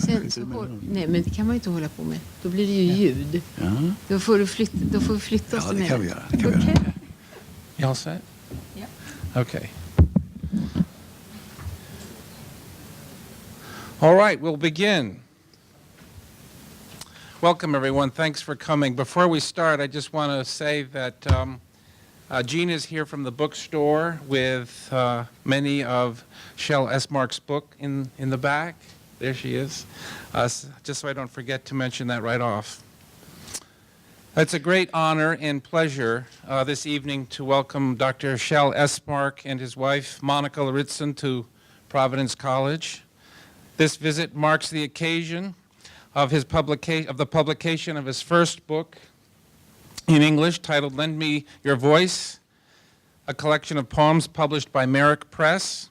Sen så nej, men det kan man ju inte hålla på med. Då blir det ju ljud. Ja. Då får vi flytta oss. Ja, det kan vi göra. You all set? Yeah. Okay. All right, we'll begin. Welcome, everyone. Thanks for coming. Before we start, I just want to say that Jean is here from the bookstore with many of Kjell Espmark's book in the back. There she is. Just so I don't forget to mention that right off. It's a great honor and pleasure this evening to welcome Dr. Kjell Espmark and his wife, Monica Lauritzen, to Providence College. This visit marks the occasion of the publication of his first book in English titled Lend Me Your Voice, a collection of poems published by Merrick Press.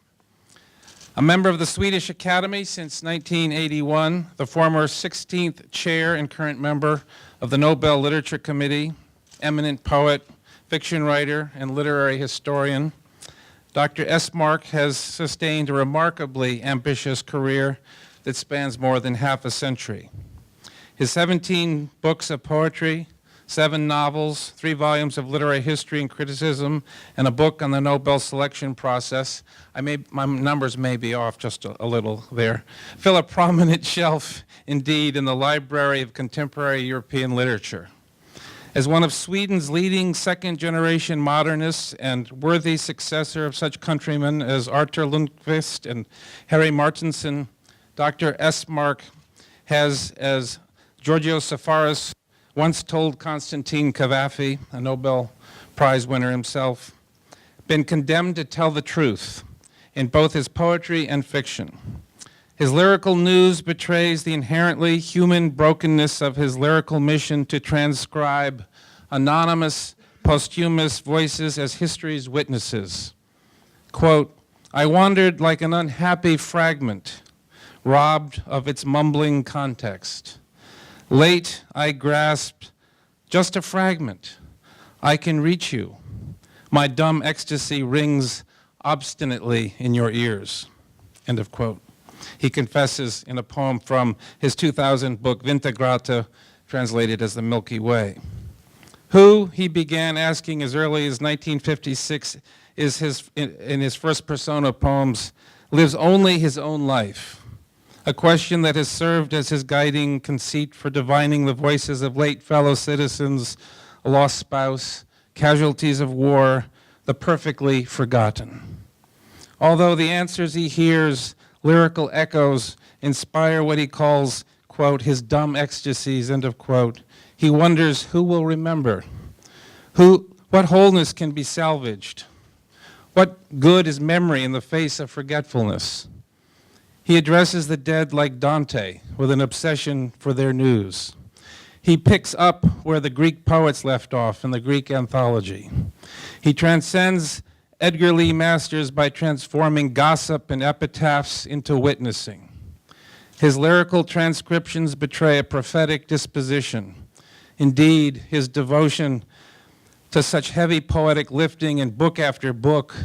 A member of the Swedish Academy since 1981, the former 16th chair and current member of the Nobel Literature Committee, eminent poet, fiction writer, and literary historian, Dr. Espmark has sustained a remarkably ambitious career that spans more than half a century. His 17 books of poetry, 7 novels, 3 volumes of literary history and criticism, and a book on the Nobel selection process, my numbers may be off just a little there, fill a prominent shelf indeed in the library of contemporary European literature. As one of Sweden's leading second-generation modernists and worthy successor of such countrymen as Arthur Lundqvist and Harry Martinson, Dr. Espmark has, as Giorgio Safaris once told Konstantin Cavafy, a Nobel Prize winner himself, been condemned to tell the truth in both his poetry and fiction. His lyrical muse betrays the inherently human brokenness of his lyrical mission to transcribe anonymous, posthumous voices as history's witnesses. Quote, I wandered like an unhappy fragment, robbed of its mumbling context. Late, I grasped just a fragment. I can reach you. My dumb ecstasy rings obstinately in your ears. End of quote. He confesses in a poem from his 2000 book, Vintergata, translated as The Milky Way. Who, he began asking as early as 1956, in his first persona poems, lives only his own life. A question that has served as his guiding conceit for divining the voices of late fellow citizens, a lost spouse, casualties of war, the perfectly forgotten. Although the answers he hears, lyrical echoes, inspire what he calls, quote, his dumb ecstasies, end of quote, he wonders who will remember, what wholeness can be salvaged, what good is memory in the face of forgetfulness. He addresses the dead like Dante, with an obsession for their news. He picks up where the Greek poets left off in the Greek anthology. He transcends Edgar Lee Masters by transforming gossip and epitaphs into witnessing. His lyrical transcriptions betray a prophetic disposition. Indeed, his devotion to such heavy poetic lifting in book after book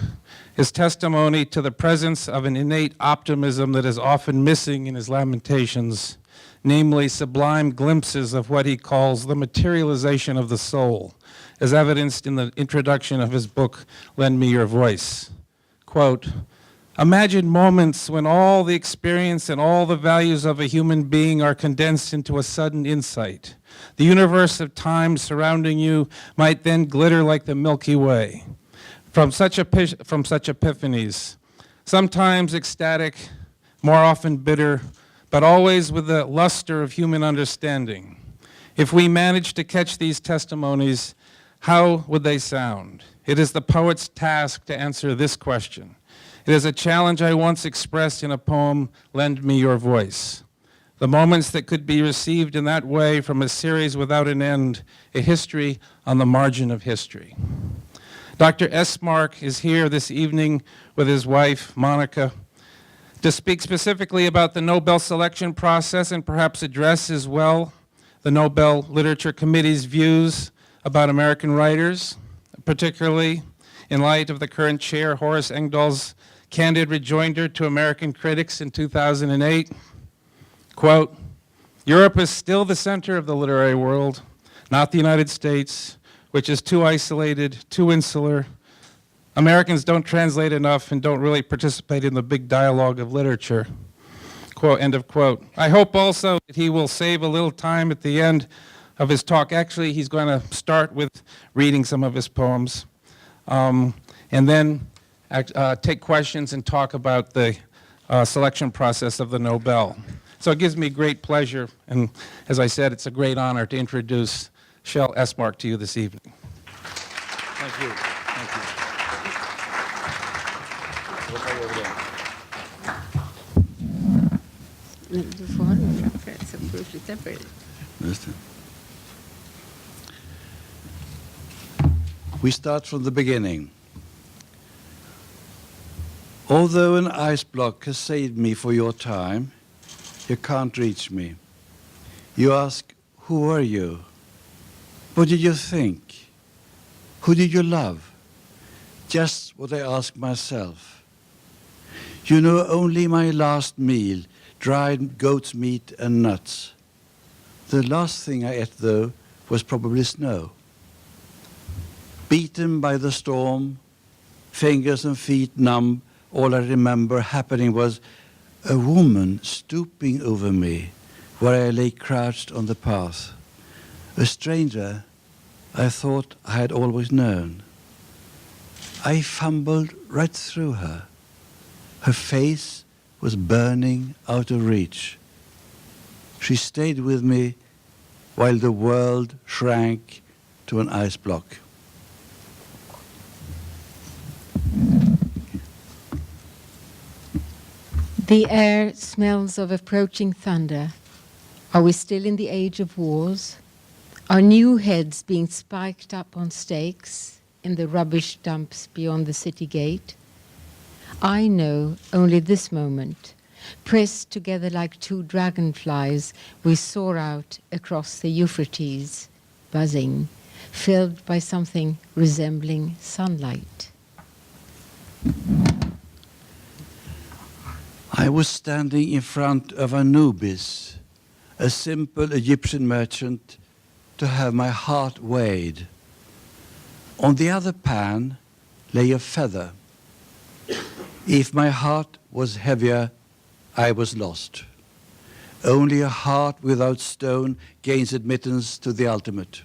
is testimony to the presence of an innate optimism that is often missing in his lamentations, namely sublime glimpses of what he calls the materialization of the soul, as evidenced in the introduction of his book, Lend Me Your Voice. Quote, imagine moments when all the experience and all the values of a human being are condensed into a sudden insight. The universe of time surrounding you might then glitter like the Milky Way. From such epiphanies, sometimes ecstatic, more often bitter, but always with the luster of human understanding. If we manage to catch these testimonies, how would they sound? It is the poet's task to answer this question. It is a challenge I once expressed in a poem, Lend Me Your Voice. The moments that could be received in that way from a series without an end, a history on the margin of history. Dr. Espmark is here this evening with his wife, Monica, to speak specifically about the Nobel selection process and perhaps address as well the Nobel Literature Committee's views about American writers, particularly in light of the current chair, Horace Engdahl's candid rejoinder to American critics in 2008. Quote, Europe is still the center of the literary world, not the United States, which is too isolated, too insular. Americans don't translate enough and don't really participate in the big dialogue of literature. Quote, end of quote. I hope also that he will save a little time at the end of his talk. Actually, he's going to start with reading some of his poems, and then take questions and talk about the selection process of the Nobel. So it gives me great pleasure, and as I said, it's a great honor to introduce Kjell Espmark to you this evening. Thank you. Thank you. Du får ha den framför dig så får du flytta på dig. Just det. We start from the beginning. Although an ice block has saved me for your time, you can't reach me. You ask, who are you? What did you think? Who did you love? Just what I ask myself. You know only my last meal, dried goat's meat and nuts. The last thing I ate, though, was probably snow. Beaten by the storm, fingers and feet numb, all I remember happening was a woman stooping over me where I lay crouched on the path. A stranger I thought I had always known. I fumbled right through her. Her face was burning out of reach. She stayed with me while the world shrank to an ice block. The air smells of approaching thunder. Are we still in the age of wars? Are new heads being spiked up on stakes in the rubbish dumps beyond the city gate? I know only this moment. Pressed together like two dragonflies, we soar out across the Euphrates, buzzing, filled by something resembling sunlight. I was standing in front of Anubis, a simple Egyptian merchant, to have my heart weighed. On the other pan lay a feather. If my heart was heavier, I was lost. Only a heart without stone gains admittance to the ultimate.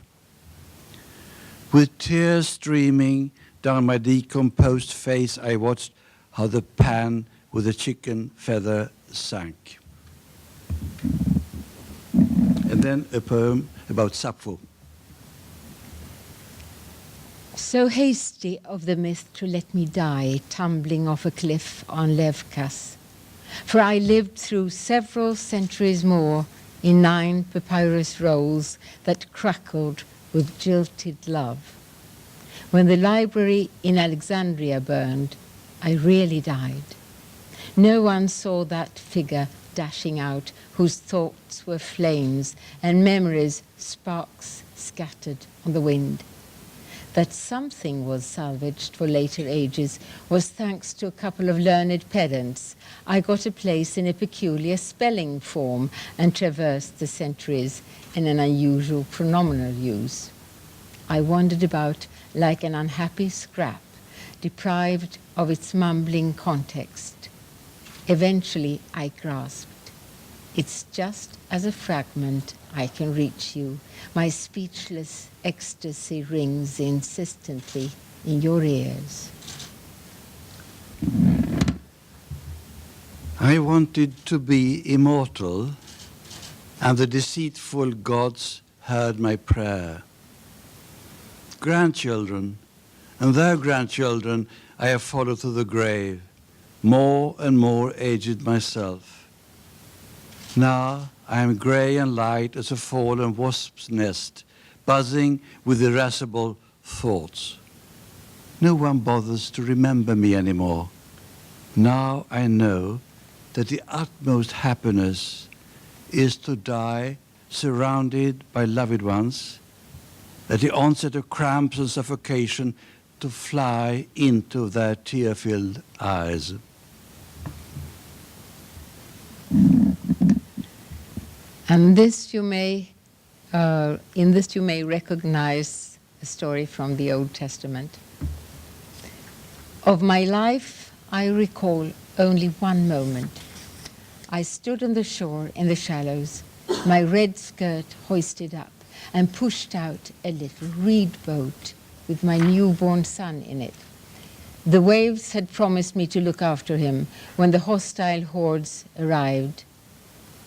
With tears streaming down my decomposed face, I watched how the pan with the chicken feather sank. And then a poem about Sappho. So hasty of the myth to let me die, tumbling off a cliff on Levkas. For I lived through several centuries more in 9 papyrus rolls that crackled with jilted love. When the library in Alexandria burned, I really died. No one saw that figure dashing out, whose thoughts were flames and memories sparks scattered on the wind. That something was salvaged for later ages was thanks to a couple of learned pedants. I got a place in a peculiar spelling form and traversed the centuries in an unusual pronominal use. I wandered about like an unhappy scrap, deprived of its mumbling context. Eventually, I grasped. It's just as a fragment I can reach you. My speechless ecstasy rings insistently in your ears. I wanted to be immortal, and the deceitful gods heard my prayer. Grandchildren and their grandchildren I have followed to the grave, more and more aged myself. Now I am grey and light as a fallen wasp's nest, buzzing with irascible thoughts. No one bothers to remember me anymore. Now I know that the utmost happiness is to die surrounded by loved ones, at the onset of cramps and suffocation, to fly into their tear-filled eyes. And this you may, in this you may recognize a story from the Old Testament. Of my life, I recall only one moment. I stood on the shore in the shallows, my red skirt hoisted up, and pushed out a little reed boat with my newborn son in it. The waves had promised me to look after him when the hostile hordes arrived.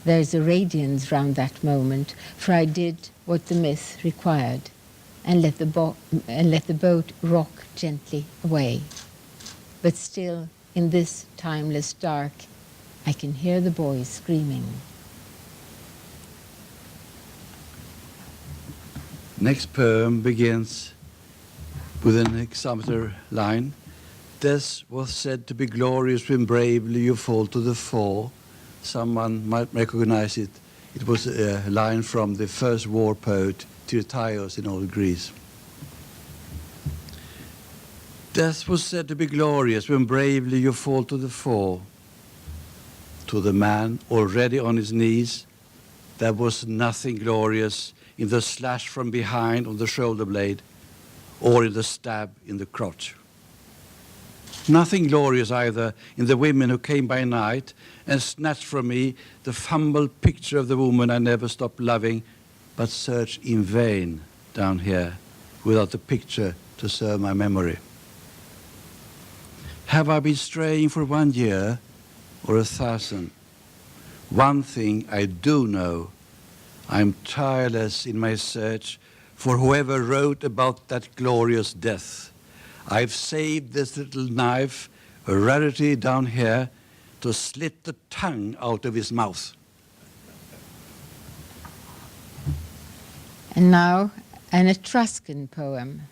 There's a radiance round that moment, for I did what the myth required and let the boat rock gently away. But still, in this timeless dark, I can hear the boys screaming. Next poem begins with an hexameter line. Death was said to be glorious when bravely you fall to the fore. Someone might recognize it. It was a line from the first war poet, Tyrtaios in old Greece. Death was said to be glorious when bravely you fall to the fore. To the man already on his knees, there was nothing glorious in the slash from behind on the shoulder blade or in the stab in the crotch. Nothing glorious either in the women who came by night and snatched from me the fumbled picture of the woman I never stopped loving, but searched in vain down here without the picture to serve my memory. Have I been straying for 1 year or 1,000? One thing I do know, I'm tireless in my search for whoever wrote about that glorious death. I've saved this little knife, a rarity down here, to slit the tongue out of his mouth. And now, an Etruscan poem.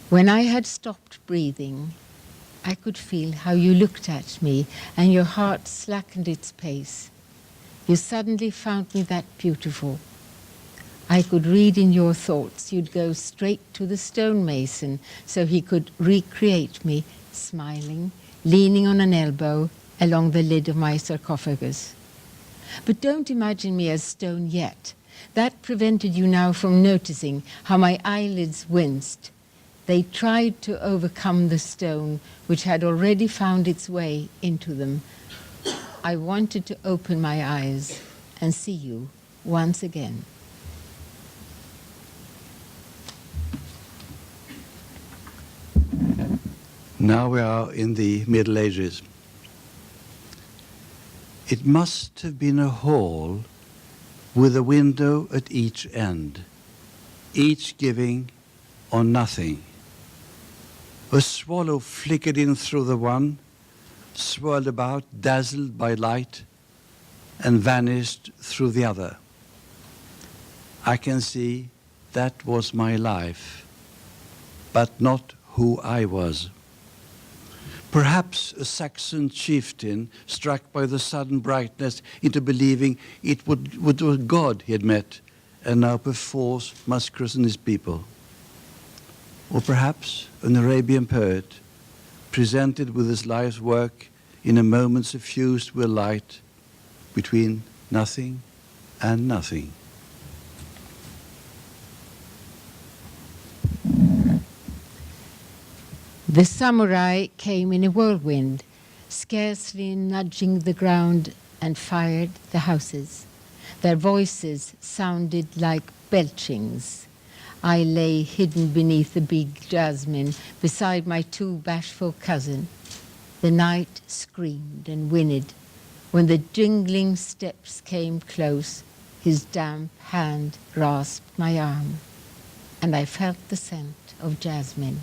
When I had stopped breathing, I could feel how you looked at me and your heart slackened its pace. You suddenly found me that beautiful. I could read in your thoughts you'd go straight to the stonemason so he could recreate me, smiling, leaning on an elbow along the lid of my sarcophagus. But don't imagine me as stone yet. That prevented you now from noticing how my eyelids winced. They tried to overcome the stone which had already found its way into them. I wanted to open my eyes and see you once again. Now we are in the Middle Ages. It must have been a hall with a window at each end, each giving on nothing. A swallow flickered in through the one, swirled about, dazzled by light, and vanished through the other. I can see that was my life, but not who I was. Perhaps a Saxon chieftain, struck by the sudden brightness into believing it was God he had met, and now perforce must christen his people. Or perhaps an Arabian poet, presented with his life's work in a moment suffused with light between nothing and nothing. The samurai came in a whirlwind, scarcely nudging the ground, and fired the houses. Their voices sounded like belchings. I lay hidden beneath the big jasmine beside my too bashful cousin. The night screamed and whinnied. When the jingling steps came close, his damp hand grasped my arm, and I felt the scent of jasmine.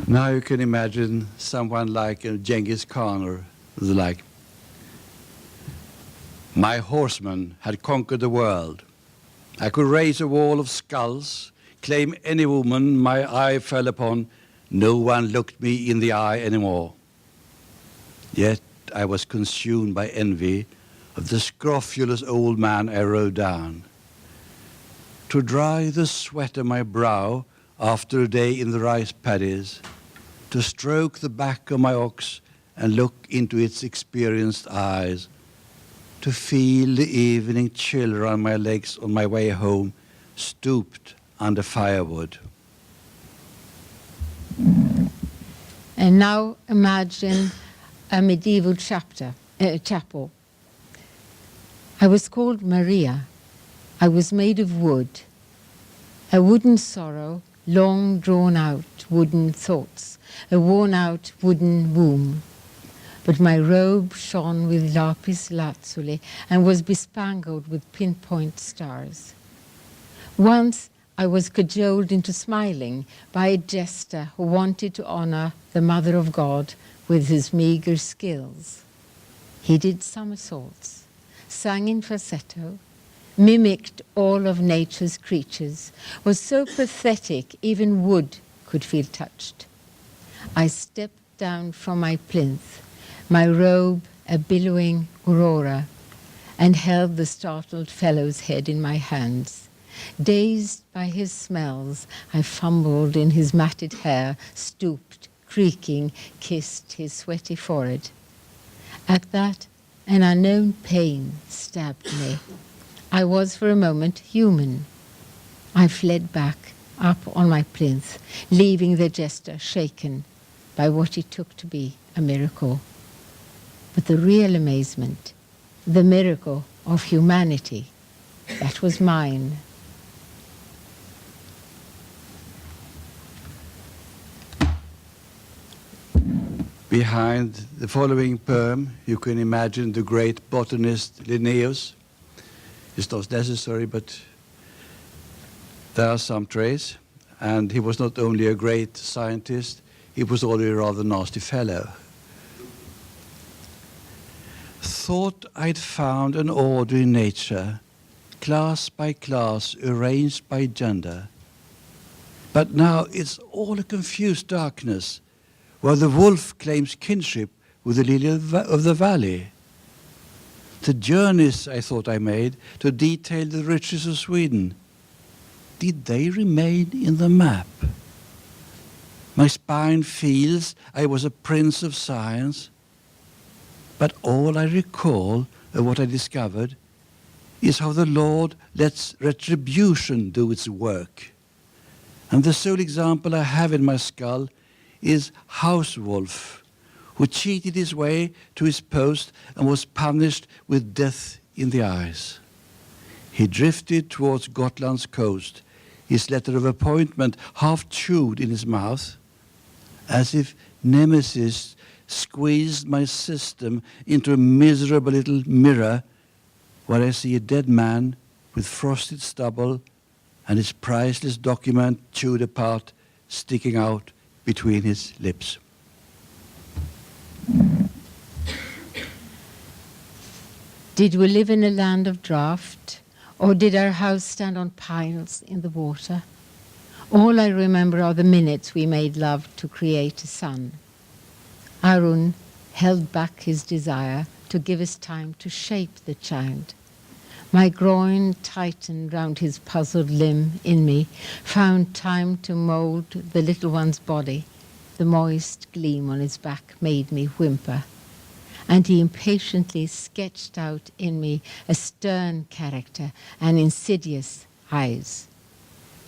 Now you can imagine someone like Genghis Khan or the like. My horsemen had conquered the world. I could raise a wall of skulls, claim any woman my eye fell upon. No one looked me in the eye anymore. Yet I was consumed by envy of the scrofulous old man I rode down. To dry the sweat of my brow after a day in the rice paddies, to stroke the back of my ox and look into its experienced eyes, to feel the evening chill around my legs on my way home, stooped under firewood. And now imagine a medieval chapel. I was called Maria. I was made of wood. A wooden sorrow, long drawn out wooden thoughts, a worn out wooden womb. But my robe shone with lapis lazuli and was bespangled with pinpoint stars. Once I was cajoled into smiling by a jester who wanted to honor the Mother of God with his meager skills. He did somersaults, sang in falsetto, mimicked all of nature's creatures, was so pathetic even wood could feel touched. I stepped down from my plinth, my robe a billowing aurora, and held the startled fellow's head in my hands. Dazed by his smells, I fumbled in his matted hair, stooped, creaking, kissed his sweaty forehead. At that, an unknown pain stabbed me. I was for a moment human. I fled back, up on my plinth, leaving the jester shaken by what he took to be a miracle. But the real amazement, the miracle of humanity, that was mine. Behind the following poem, you can imagine the great botanist Linnaeus. It's not necessary, but there are some traces. And he was not only a great scientist, he was also a rather nasty fellow. Thought I'd found an order in nature, class by class, arranged by gender. But now it's all a confused darkness, where the wolf claims kinship with the lily of the valley. The journeys I thought I made to detail the riches of Sweden, did they remain in the map? My spine feels I was a prince of science, but all I recall of what I discovered is how the Lord lets retribution do its work. And the sole example I have in my skull is House Wolf, who cheated his way to his post and was punished with death in the eyes. He drifted towards Gotland's coast, his letter of appointment half chewed in his mouth, as if Nemesis squeezed my system into a miserable little mirror where I see a dead man with frosted stubble and his priceless document chewed apart, sticking out between his lips. Did we live in a land of drought, or did our house stand on piles in the water? All I remember are the minutes we made love to create a son. Arun held back his desire to give us time to shape the child. My groin tightened round his puzzled limb in me, found time to mould the little one's body. The moist gleam on his back made me whimper. And he impatiently sketched out in me a stern character and insidious eyes.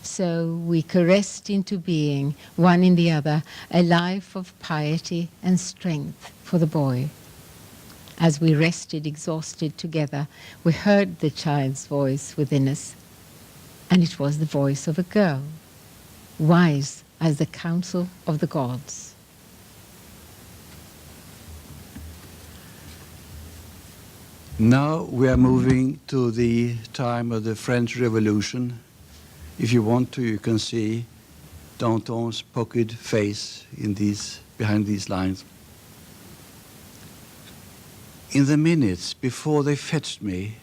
So we caressed into being, one in the other, a life of piety and strength for the boy. As we rested exhausted together, we heard the child's voice within us, and it was the voice of a girl, wise as the counsel of the gods. Now we are moving to the time of the French Revolution. If you want to, you can see Danton's puckered face behind these lines. In the minutes before they fetched me,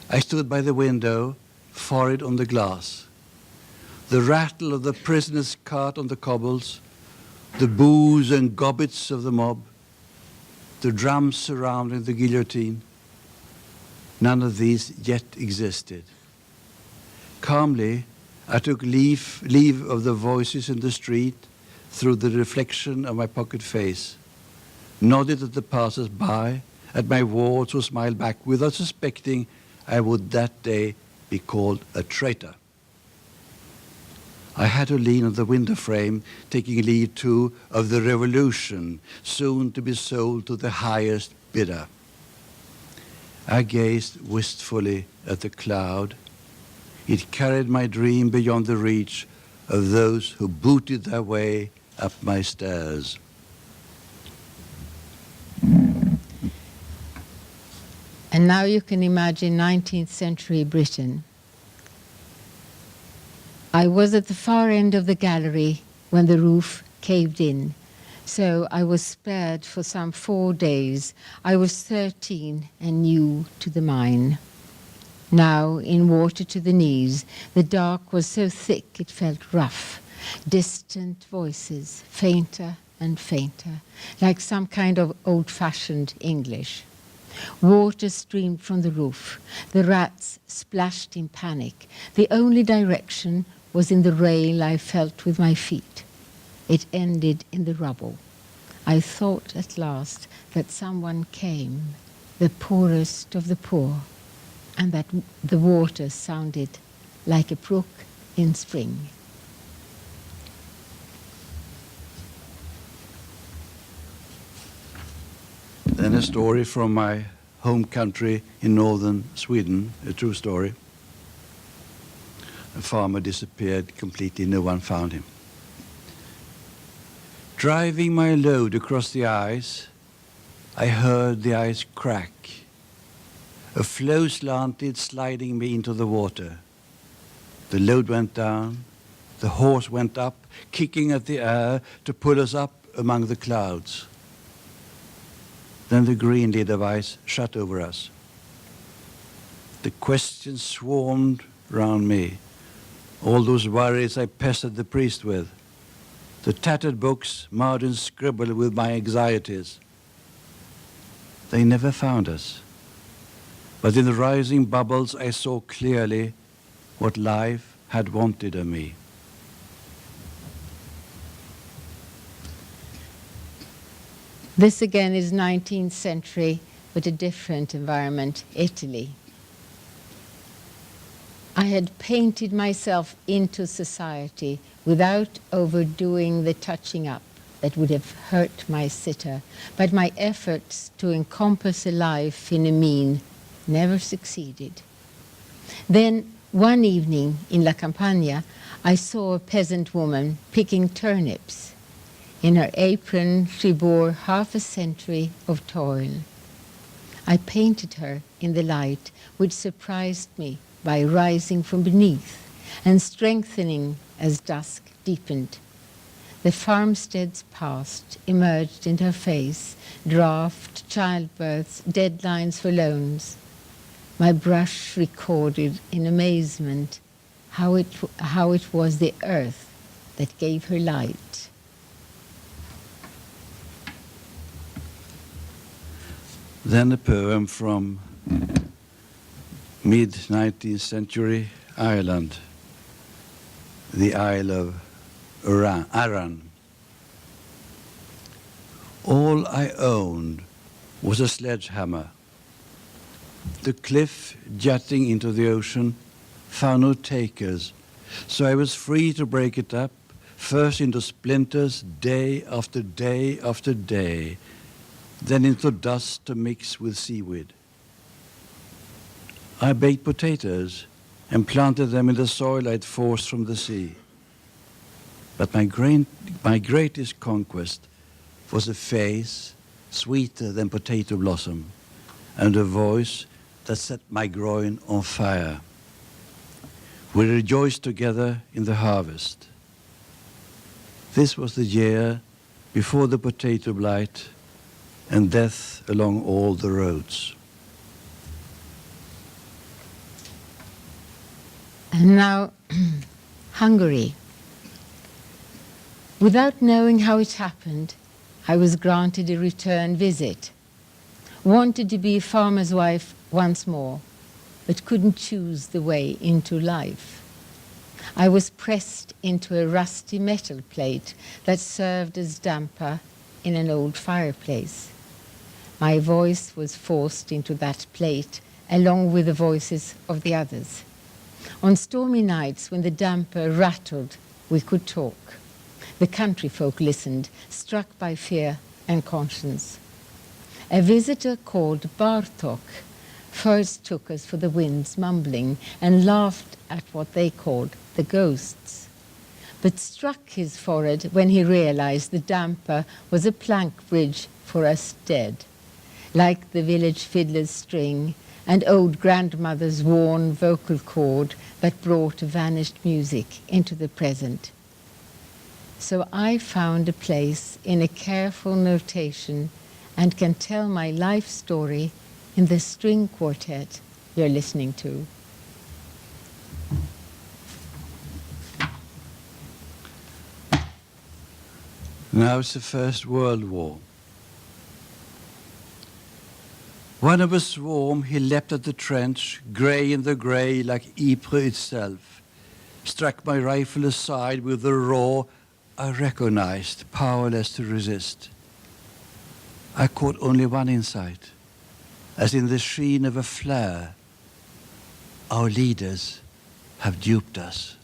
I stood by the window, forehead on the glass. The rattle of the prisoner's cart on the cobbles, the boos and gobbets of the mob, the drums surrounding the guillotine. None of these yet existed. Calmly, I took leave of the voices in the street through the reflection of my pocket face. nodded at the passers-by, at my wards who smiled back without suspecting I would that day be called a traitor. I had to lean on the window frame, taking leave too of the revolution, soon to be sold to the highest bidder. I gazed wistfully at the cloud. It carried my dream beyond the reach of those who booted their way up my stairs. And now you can imagine 19th century Britain. I was at the far end of the gallery when the roof caved in, so I was spared for some 4 days. I was 13 and new to the mine. Now in water to the knees, the dark was so thick it felt rough. Distant voices, fainter and fainter, like some kind of old-fashioned English. Water streamed from the roof. The rats splashed in panic. The only direction was in the rail I felt with my feet. It ended in the rubble. I thought at last that someone came, the poorest of the poor, and that the water sounded like a brook in spring. Then a story from my home country in northern Sweden, a true story. A farmer disappeared completely, no one found him. Driving my load across the ice, I heard the ice crack. A floe slanted, sliding me into the water. The load went down, the horse went up, kicking at the air to pull us up among the clouds. Then the green lid of ice shut over us. The questions swarmed round me. All those worries I pestered the priest with. The tattered books marred and scribbled with my anxieties. They never found us. But in the rising bubbles I saw clearly what life had wanted of me. This again is 19th century, but a different environment, Italy. I had painted myself into society without overdoing the touching up that would have hurt my sitter, but my efforts to encompass a life in a mean never succeeded. Then one evening in La Campagna, I saw a peasant woman picking turnips. In her apron, she bore half a century of toil. I painted her in the light, which surprised me by rising from beneath and strengthening as dusk deepened. The farmsteads past emerged in her face, draft, childbirths, deadlines for loans. My brush recorded in amazement how it was the earth that gave her light. Then a poem from mid-19th century Ireland, the Isle of Arran. All I owned was a sledgehammer. The cliff jutting into the ocean found no takers, so I was free to break it up, first into splinters day after day after day, then into dust to mix with seaweed. I baked potatoes and planted them in the soil I'd forced from the sea. But my greatest conquest was a face sweeter than potato blossom and a voice that set my groin on fire. We rejoiced together in the harvest. This was the year before the potato blight and death along all the roads. And now, Hungary. Without knowing how it happened, I was granted a return visit. Wanted to be a farmer's wife once more, but couldn't choose the way into life. I was pressed into a rusty metal plate that served as damper in an old fireplace. My voice was forced into that plate, along with the voices of the others. On stormy nights, when the damper rattled, we could talk. The country folk listened, struck by fear and conscience. A visitor called Bartok first took us for the wind's mumbling and laughed at what they called the ghosts, but struck his forehead when he realized the damper was a plank bridge for us dead, like the village fiddler's string and old grandmother's worn vocal cord that brought vanished music into the present. So I found a place in a careful notation and can tell my life story in the string quartet you're listening to. Now it's the First World War. One of a swarm, he leapt at the trench, grey in the grey like Ypres itself, struck my rifle aside with a roar I recognized, powerless to resist. I caught only one insight, as in the sheen of a flare. Our leaders have duped us.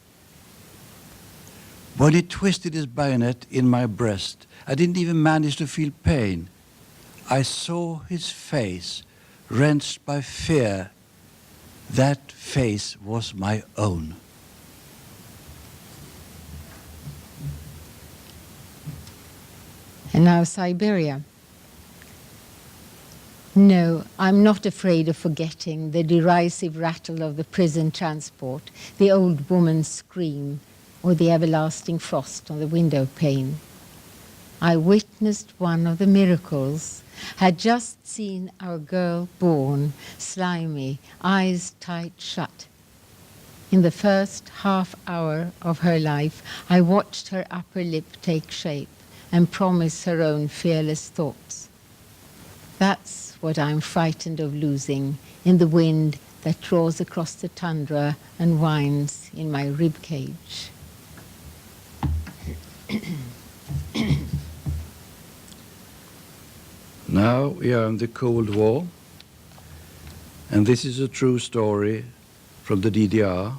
When he twisted his bayonet in my breast, I didn't even manage to feel pain. I saw his face, wrenched by fear. That face was my own. And now Siberia. No, I'm not afraid of forgetting the derisive rattle of the prison transport, the old woman's scream, or the everlasting frost on the window pane. I witnessed one of the miracles, had just seen our girl born, slimy, eyes tight shut. In the first half hour of her life, I watched her upper lip take shape and promise her own fearless thoughts. That's what I'm frightened of losing in the wind that draws across the tundra and whines in my rib cage. Now we are in the Cold War, and this is a true story from the DDR.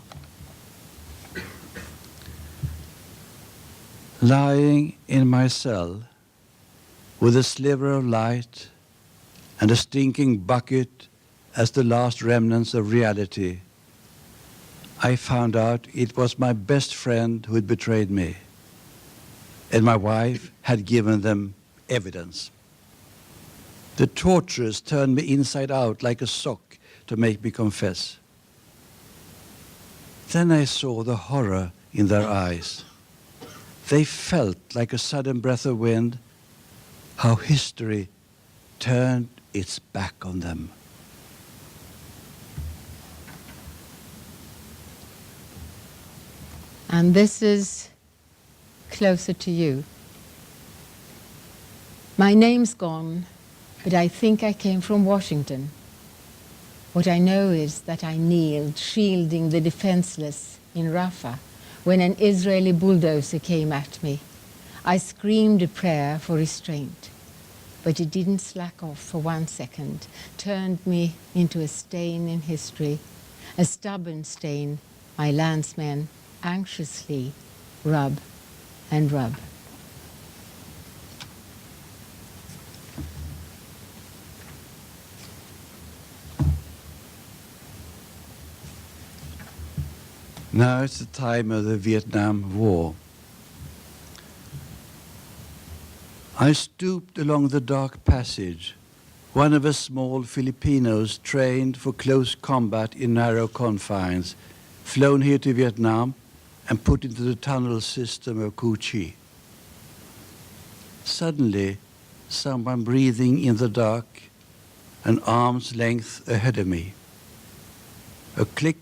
Lying in my cell with a sliver of light and a stinking bucket as the last remnants of reality, I found out it was my best friend who had betrayed me, and my wife had given them evidence. The torturers turned me inside out like a sock to make me confess. Then I saw the horror in their eyes. They felt like a sudden breath of wind, how history turned its back on them. And this is closer to you. My name's gone, but I think I came from Washington. What I know is that I kneeled, shielding the defenseless in Rafah, when an Israeli bulldozer came at me. I screamed a prayer for restraint, but it didn't slack off for 1 second, turned me into a stain in history, a stubborn stain my landsmen anxiously rub and rub. Now it's the time of the Vietnam War. I stooped along the dark passage, one of a small Filipinos trained for close combat in narrow confines, flown here to Vietnam and put into the tunnel system of Cu Chi. Suddenly, someone breathing in the dark, an arm's length ahead of me. A click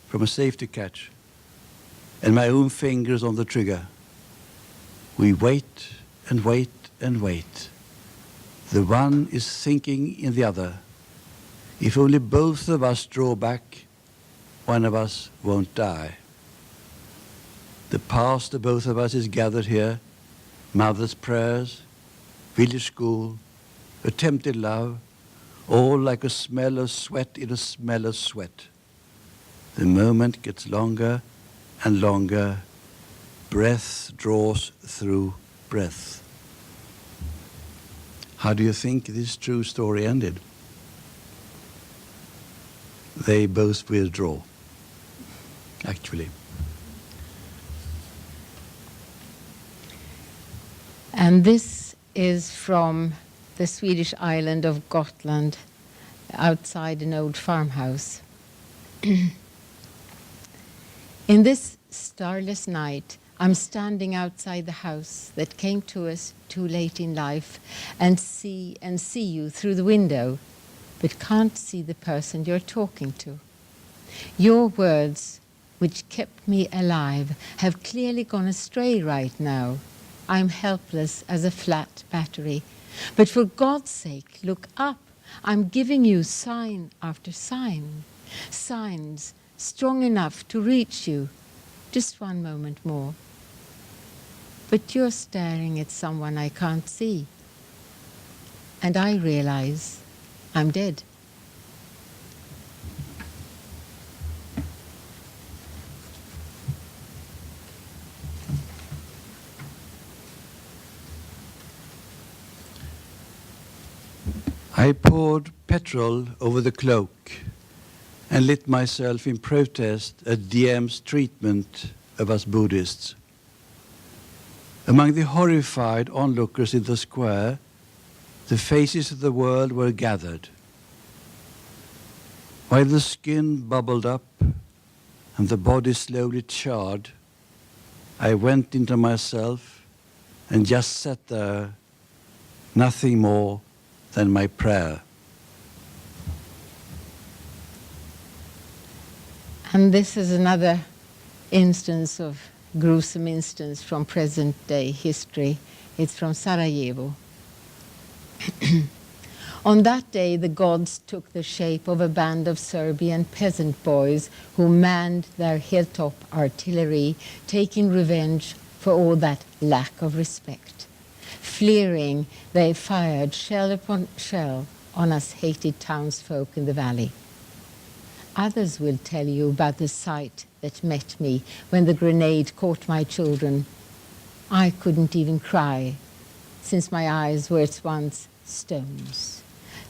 from a safety catch, and my own fingers on the trigger. We wait and wait and wait. The one is thinking in the other. If only both of us draw back, one of us won't die. The past of both of us is gathered here, mother's prayers, village school, attempted love, all like a smell of sweat in a smell of sweat. The moment gets longer and longer. Breath draws through breath. How do you think this true story ended? They both withdraw, actually. And this is from the Swedish island of Gotland, outside an old farmhouse. In this starless night, I'm standing outside the house that came to us too late in life and see you through the window, but can't see the person you're talking to. Your words, which kept me alive, have clearly gone astray right now. I'm helpless as a flat battery. But for God's sake, look up. I'm giving you sign after sign. Signs strong enough to reach you. Just one moment more. But you're staring at someone I can't see. And I realize I'm dead. I poured petrol over the cloak and lit myself in protest at Diem's treatment of us Buddhists. Among the horrified onlookers in the square, the faces of the world were gathered. While the skin bubbled up and the body slowly charred, I went into myself and just sat there, nothing more than my prayer. And this is another gruesome instance from present-day history. It's from Sarajevo. On that day, the gods took the shape of a band of Serbian peasant boys who manned their hilltop artillery, taking revenge for all that lack of respect. Fleeing, they fired shell upon shell on us hated townsfolk in the valley. Others will tell you about the sight that met me when the grenade caught my children. I couldn't even cry, since my eyes were at once stones.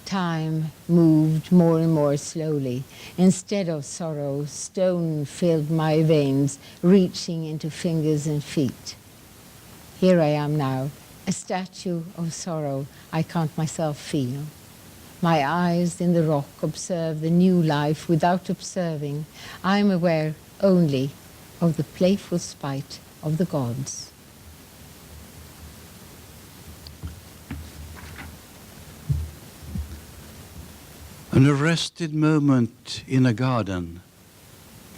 Time moved more and more slowly. Instead of sorrow, stone filled my veins, reaching into fingers and feet. Here I am now, a statue of sorrow I can't myself feel. My eyes in the rock observe the new life without observing. I am aware only of the playful spite of the gods. An arrested moment in a garden.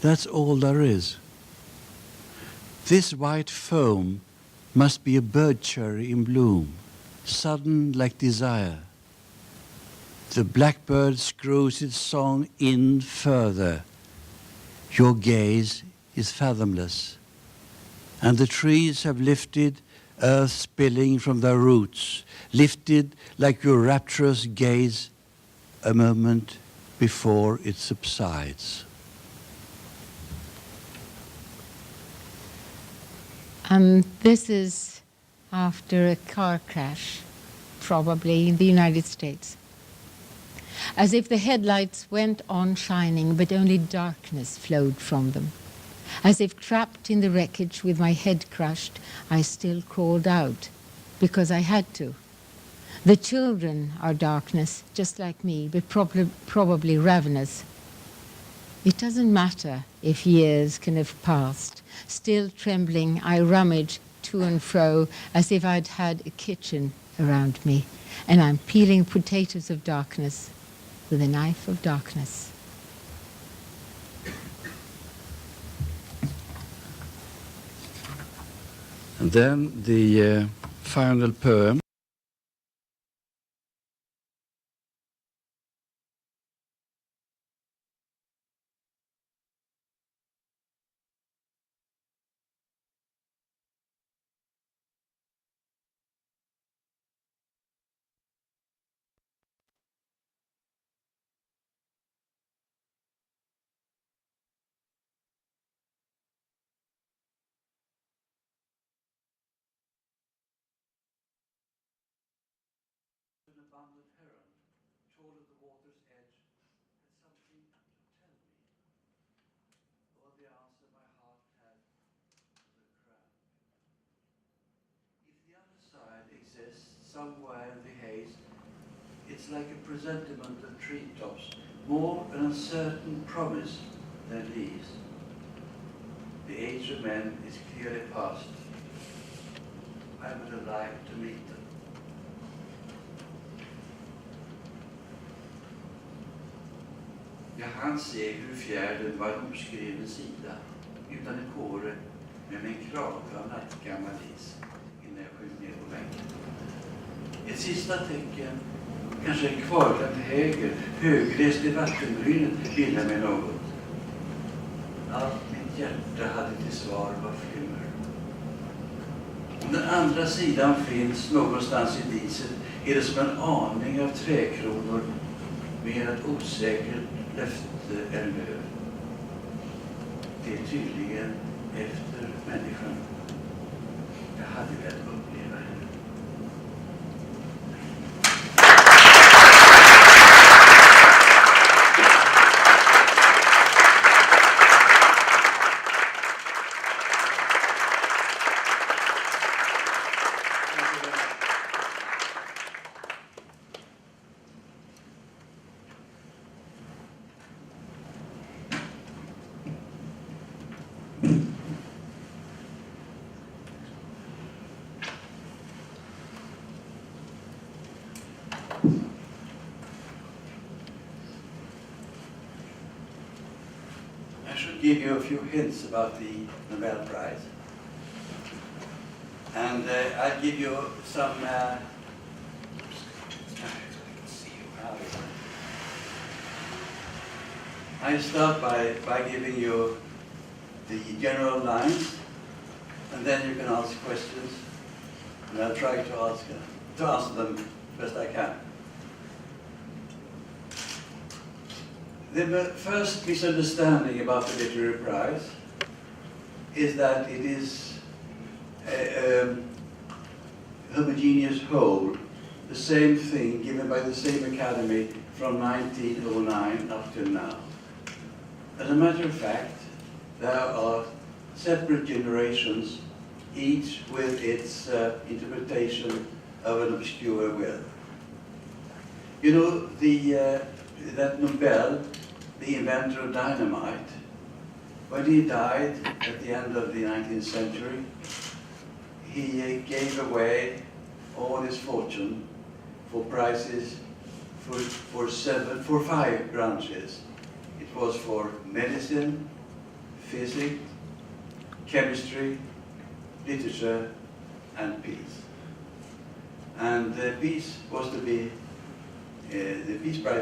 That's all there is. This white foam must be a bird cherry in bloom, sudden like desire. The blackbird screws its song in further. Your gaze is fathomless. And the trees have lifted, earth spilling from their roots, lifted like your rapturous gaze a moment before it subsides. And this is after a car crash, probably in the United States. As if the headlights went on shining, but only darkness flowed from them. As if trapped in the wreckage with my head crushed, I still crawled out, because I had to. The children are darkness, just like me, but probably ravenous. It doesn't matter if years can have passed. Still trembling, I rummage to and fro as if I'd had a kitchen around me, and I'm peeling potatoes of darkness with a knife of darkness. And then the final poem. says, somewhere in the haze, it's like a presentiment of treetops, more an uncertain promise than these. The age of men is clearly past. I would have liked to meet them. Jag hann se hur fjärden var en oskriven sida, utan en kåre, men med en krage av nattgammal is, innan jag sköt ner på bänken. Ett sista tecken, kanske en kvarglömd häger, högrest i vattenbrynet, ville mig något. Allt mitt hjärta hade till svar var flimmer. Om den andra sidan finns någonstans i diset är det som en aning av träkronor med ett osäkert löfte eller löv. Det är tydligen efter människan. Jag hade velat uppleva henne. I should give you a few hints about the Nobel Prize. And I'll give you some... I start by giving you the general lines, and then you can ask questions, and I'll try to answer them best I can. The first misunderstanding about the Literary Prize is that it is a homogeneous whole, the same thing given by the same academy from 1909 up till now. As a matter of fact, there are separate generations, each with its interpretation of an obscure will. You know, that Nobel, the inventor of dynamite, when he died at the end of the 19th century, he gave away all his fortune for prizes for 5 branches. It was for medicine, physics, chemistry, literature, and peace. And the Peace Prize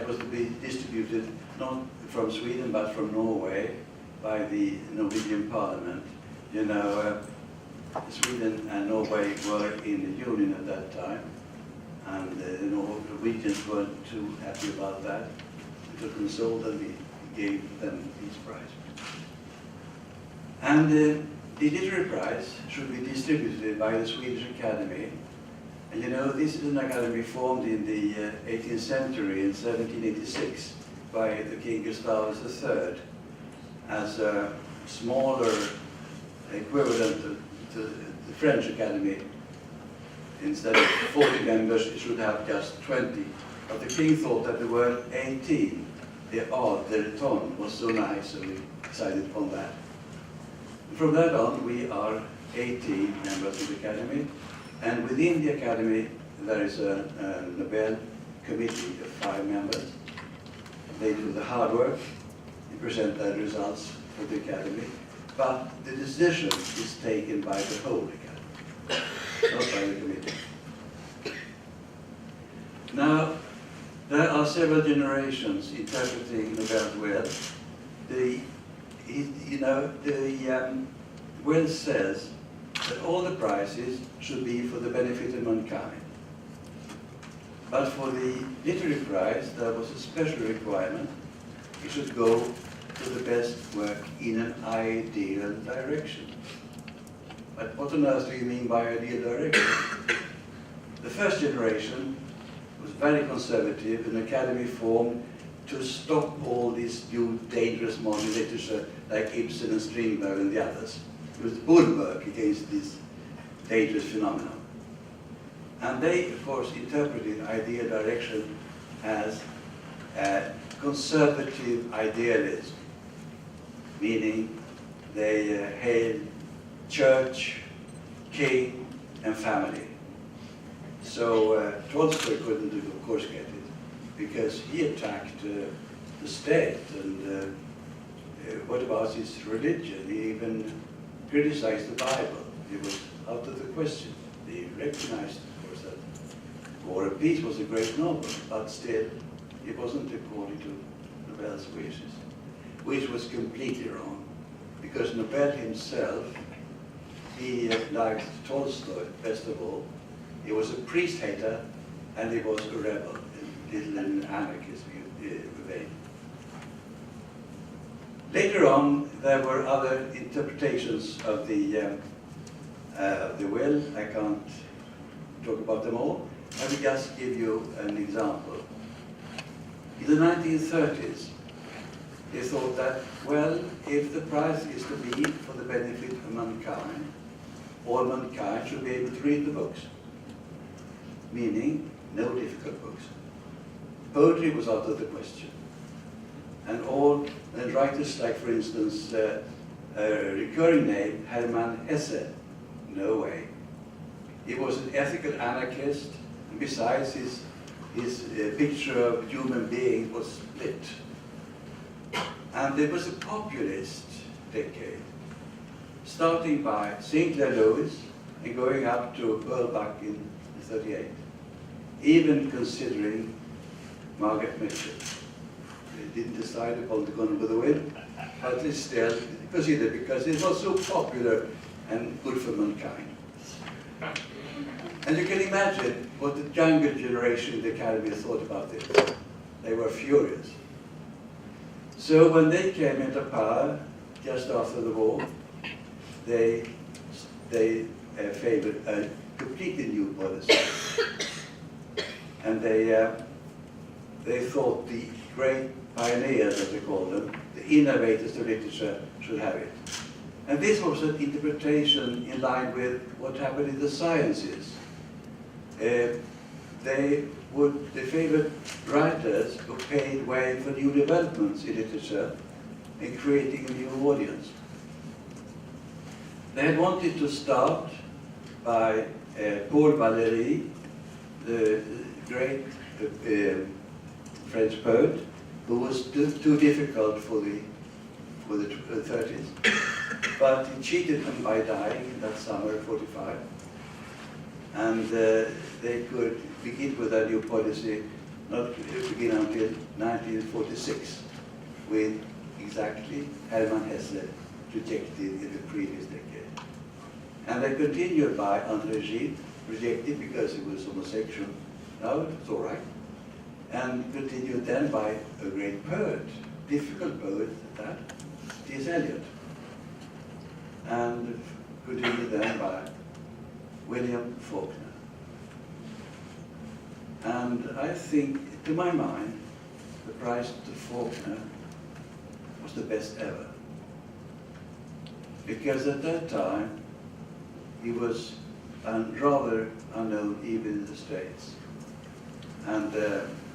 was to be distributed not from Sweden but from Norway by the Norwegian Parliament. You know, Sweden and Norway were in the Union at that time, and the Norwegians weren't too happy about that. They took them sold and we gave them the Peace Prize. And the Literary Prize should be distributed by the Swedish Academy. And you know, this is an academy formed in the 18th century in 1786 by the King Gustavus III as a smaller equivalent to the French Academy. Instead of 40 members, it should have just 20. But the king thought that the word 18, the ton, was so nice, so we decided on that. From that on, we are 18 members of the Academy. And within the Academy, there is a Nobel Committee of 5 members. They do the hard work, they present their results for the Academy, but the decision is taken by the whole Academy, not by the committee. Now, there are several generations interpreting Nobel's will. The will says that all the prizes should be for the benefit of mankind. But for the Literary Prize, there was a special requirement. It should go to the best work in an ideal direction. But what on earth do you mean by ideal direction? The first generation was very conservative, an academy formed to stop all this new dangerous modern literature like Ibsen and Strindberg and the others. It was the bulwark against this dangerous phenomenon. And they, of course, interpreted ideal direction as conservative idealism, meaning they hailed church, king, and family. So Tolstoy couldn't, of course, get it, because he attacked the state, and what about his religion? He even criticized the Bible. It was out of the question. He recognized, of course, that War and Peace was a great novel, but still, it wasn't according to Nobel's wishes, which was completely wrong, because Nobel himself, he liked Tolstoy best of all. He was a priest hater, and he was a rebel, a little an anarchist vein. Later on, there were other interpretations of the will. I can't talk about them all. I will just give you an example. In the 1930s, they thought that, well, if the prize is to be for the benefit of mankind, all mankind should be able to read the books, meaning no difficult books. Poetry was out of the question. And writers like, for instance, a recurring name, Hermann Hesse, no way. He was an ethical anarchist, and besides, his picture of human being was split. And it was a populist decade, starting by Sinclair Lewis and going up to Hurlbach in 1938, even considering Margaret Mitchell. They didn't decide upon the Gone with the Wind, but it's still considered because it was so popular and good for mankind. And you can imagine what the younger generation in the Academy thought about this. They were furious. So when they came into power just after the war, they favored a completely new policy. And they thought the great pioneers, as they call them, the innovators of literature, should have it. And this was an interpretation in line with what happened in the sciences. They favored writers who paved way for new developments in literature and creating a new audience. They had wanted to start by Paul Valéry, the great French poet, who was too difficult for the 30s. But he cheated them by dying in that summer of 45. And they could begin with a new policy, not begin until 1946, with exactly Hermann Hesse rejected in the previous decade. And they continued by André Gide, rejected because he was homosexual. Now it's all right. And continued then by a great poet, difficult poet at that, T.S. Eliot. And continued then by William Faulkner. And I think, to my mind, the prize to Faulkner was the best ever. Because at that time, he was rather unknown even in the States. And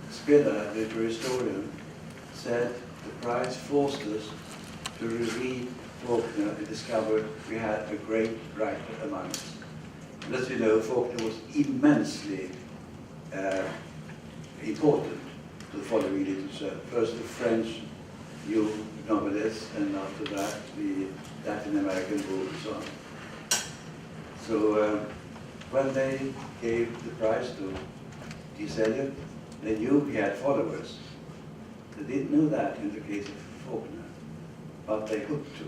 Spiller, the literary historian, said the prize forced us to reread Faulkner and discover we had a great writer among us. And as you know, Faulkner was immensely important to the following literature. First the French new novelists, and after that the Latin American book and so on. So when they gave the prize to T.S. Eliot, they knew he had followers. They didn't know that in the case of Faulkner, but they hoped to,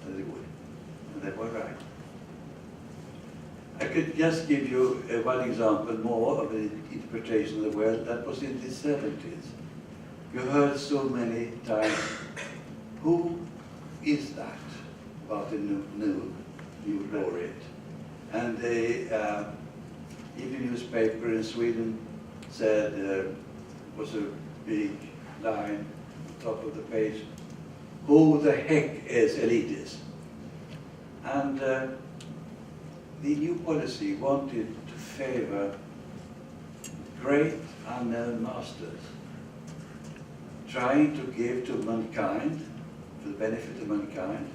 that they would, and they were right. I could just give you one example more of an interpretation of the world. That was in the 70s. You heard so many times, who is that about the new laureate? And even newspaper in Sweden said, was a big line on top of the page, who the heck is elitism? And the new policy wanted to favor great unknown masters, trying to give to mankind, for the benefit of mankind,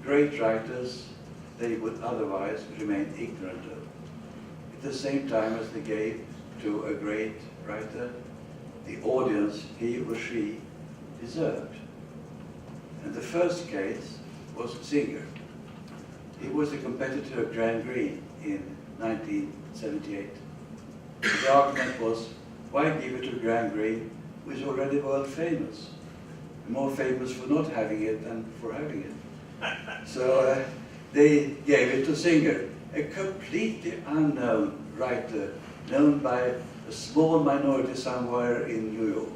great writers they would otherwise remain ignorant of, at the same time as they gave to a great writer the audience he or she deserved. And the first case was Singer. He was a competitor of Graham Greene in 1978. The argument was, why give it to Graham Greene, who is already world famous? More famous for not having it than for having it. So they gave it to Singer, a completely unknown writer, known by a small minority somewhere in New York.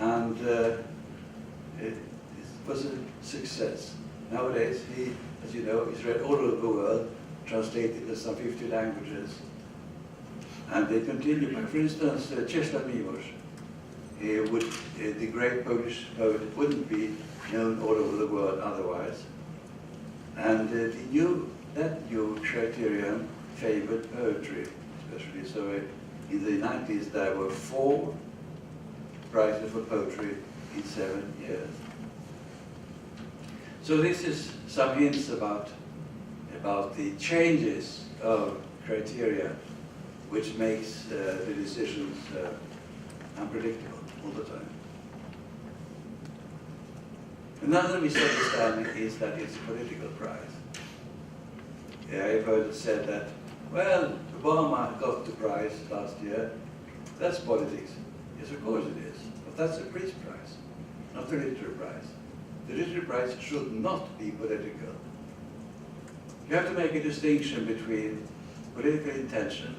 And it was a success. Nowadays, he, as you know, is read all over the world, translated into some 50 languages. And they continue. For instance, Czesław Miłosz, the great Polish poet, wouldn't be known all over the world otherwise. And that new criterion favored poetry, especially. So in the 90s, there were 4 prizes for poetry in 7 years. So this is some hints about the changes of criteria, which makes the decisions unpredictable all the time. Another misunderstanding is that it's a political prize. I've heard it said that, well, Obama got the prize last year. That's politics. Yes, of course it is. But that's a peace prize, not a literary prize. The literary prize should not be political. You have to make a distinction between political intention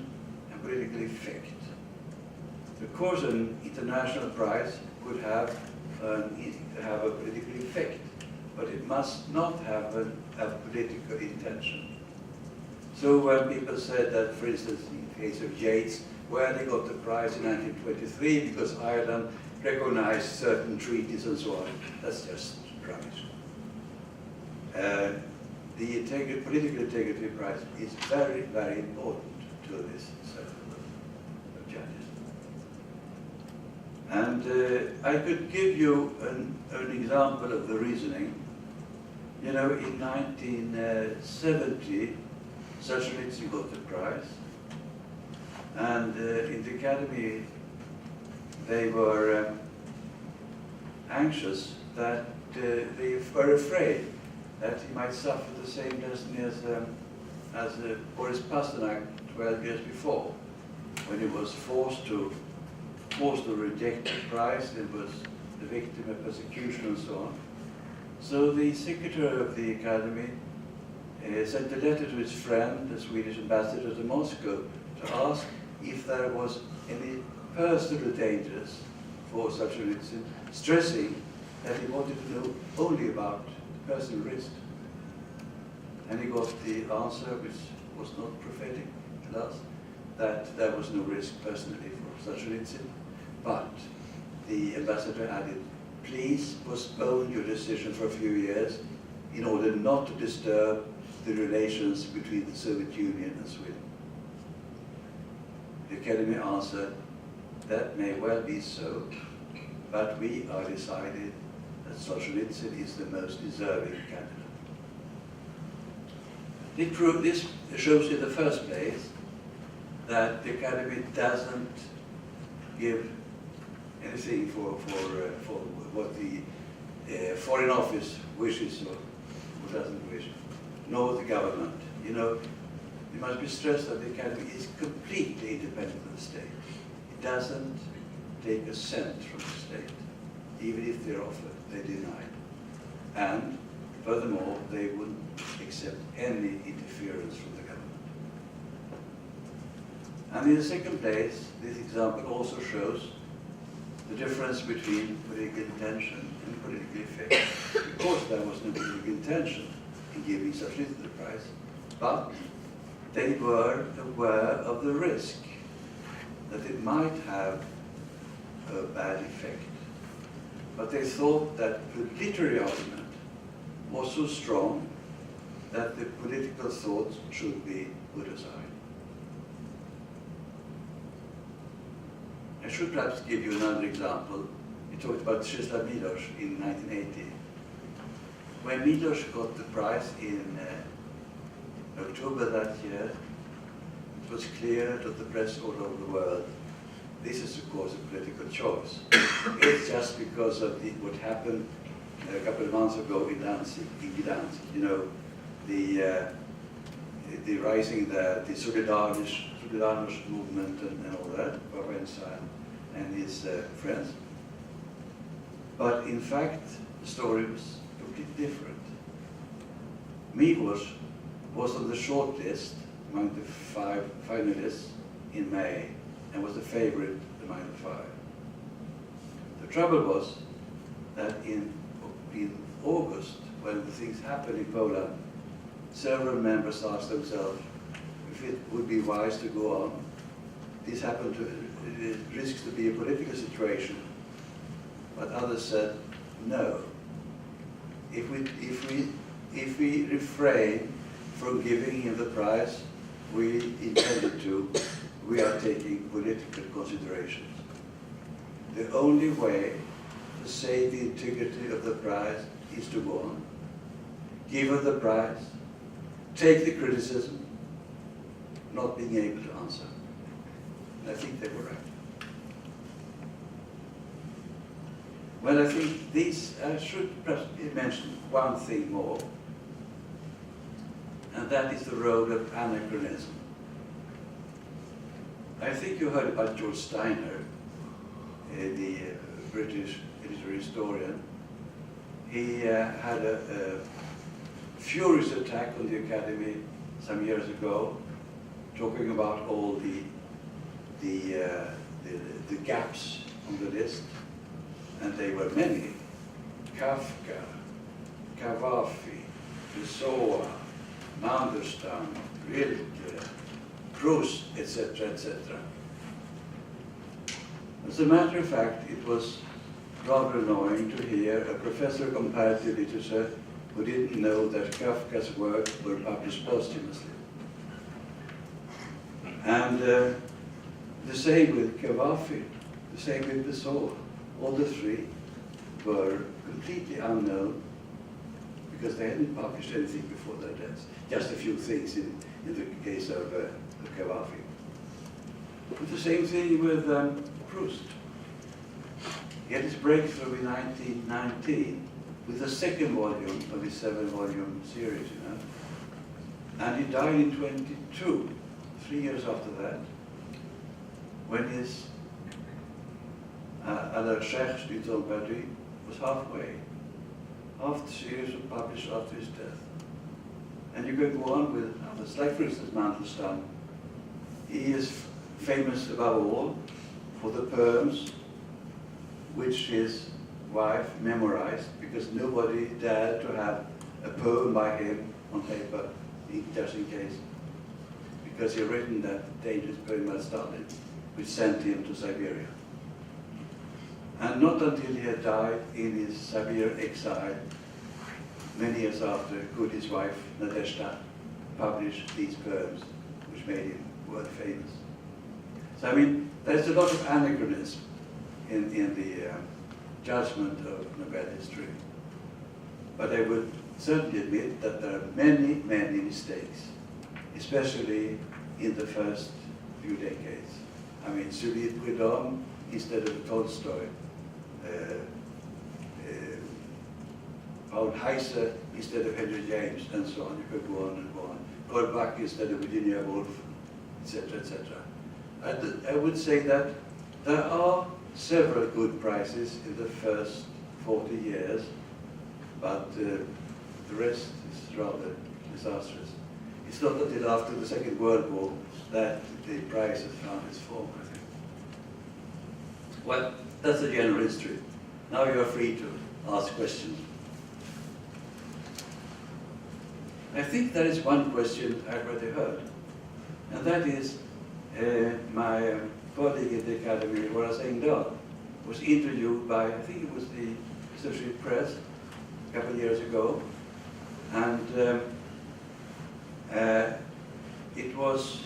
and political effect. Of course, an international prize could have a political effect, but it must not have a political intention. So when people said that, for instance, in the case of Yeats, where they got the prize in 1923 because Ireland recognized certain treaties and so on, that's just rubbish. The political integrity prize is very, very important to this set of judges. And I could give you an example of the reasoning. You know, in 1970, Solzhenitsyn got the prize, and in the Academy they were anxious that they were afraid that he might suffer the same destiny as Boris Pasternak 12 years before, when he was forced to reject the prize and was the victim of persecution and so on. So the secretary of the Academy sent a letter to his friend, the Swedish ambassador to Moscow, to ask if there was any personal dangers for Solzhenitsyn, stressing that he wanted to know only about personal risk. And he got the answer, which was not prophetic, alas, that there was no risk personally for Solzhenitsyn. But the ambassador added, please postpone your decision for a few years in order not to disturb the relations between the Soviet Union and Sweden. The Academy answered, that may well be so, but we are decided that Solzhenitsyn is the most deserving candidate. This shows in the first place that the Academy doesn't give anything for what the Foreign Office wishes or doesn't wish, nor the government. You know, it must be stressed that the Academy is completely independent of the state. It doesn't take a cent from the state. Even if they're offered, they deny. And furthermore, they wouldn't accept any interference from the government. And in the second place, this example also shows the difference between political intention and political effect. Of course, there was no political intention in giving Solzhenitsyn the prize, but they were aware of the risk that it might have a bad effect. But they thought that the literary argument was so strong that the political thoughts should be put aside. I should perhaps give you another example. You talked about Czesław Miłosz in 1980. When Miłosz got the prize in October that year, it was clear to the press all over the world, this is of course a political choice. It's just because of what happened a couple of months ago in Danzig, you know, the rising there, the Solidarność movement and all that, Providence and his friends. But in fact, the story was completely different. Miłosz was on the short list among the 5 finalists in May and was the favorite among the 5. The trouble was that in August, when the things happened in Poland, several members asked themselves if it would be wise to go on. This happened to, it risks to be a political situation. But others said, no. If we refrain from giving him the prize we intended to, we are taking political considerations. The only way to save the integrity of the prize is to go on, give her the prize, take the criticism, not being able to answer. And I think they were right. Well, I think I should perhaps mention one thing more, and that is the role of anachronism. I think you heard about George Steiner, the British literary historian. He had a furious attack on the Academy some years ago, talking about all the gaps on the list, and they were many: Kafka, Cavafy, Pessoa, Mandelstam, Rilke, Proust, etc., etc. As a matter of fact, it was rather annoying to hear a professor of comparative literature who didn't know that Kafka's works were published posthumously. And the same with Cavafy, the same with Pessoa. All the 3 were completely unknown because they hadn't published anything before their deaths. Just a few things in the case of Cavafy. But the same thing with Proust. He had his breakthrough in 1919 with the 2nd volume of his 7-volume series, you know. And he died in 22, 3 years after that, when his à la recherche du temps perdu was halfway. Half the series was published after his death. And you can go on with others, like for instance Mandelstam. He is famous above all for the poems which his wife memorized, because nobody dared to have a poem by him on paper, just in case. Because he had written that dangerous poem about Stalin, which sent him to Siberia. And not until he had died in his Siberia exile, many years after, could his wife, Nadezhda, publish these poems, which made him world famous. So, I mean, there's a lot of anachronism in the judgment of Nobel history. But I would certainly admit that there are many, many mistakes, especially in the first few decades. I mean, Sully Prudhomme instead of Tolstoy, Paul Heiser instead of Henry James, and so on. You could go on and go on. Goldbach instead of Virginia Woolf, etc., etc. I would say that there are several good prizes in the first 40 years, but the rest is rather disastrous. It's not until after the Second World War that the prize has found its form, I think. Well, that's the general history. Now you are free to ask questions. I think there is one question I've already heard, and that is my colleague in the Academy, Horace Engdahl, was interviewed by, I think it was the Associated Press, a couple of years ago, and it was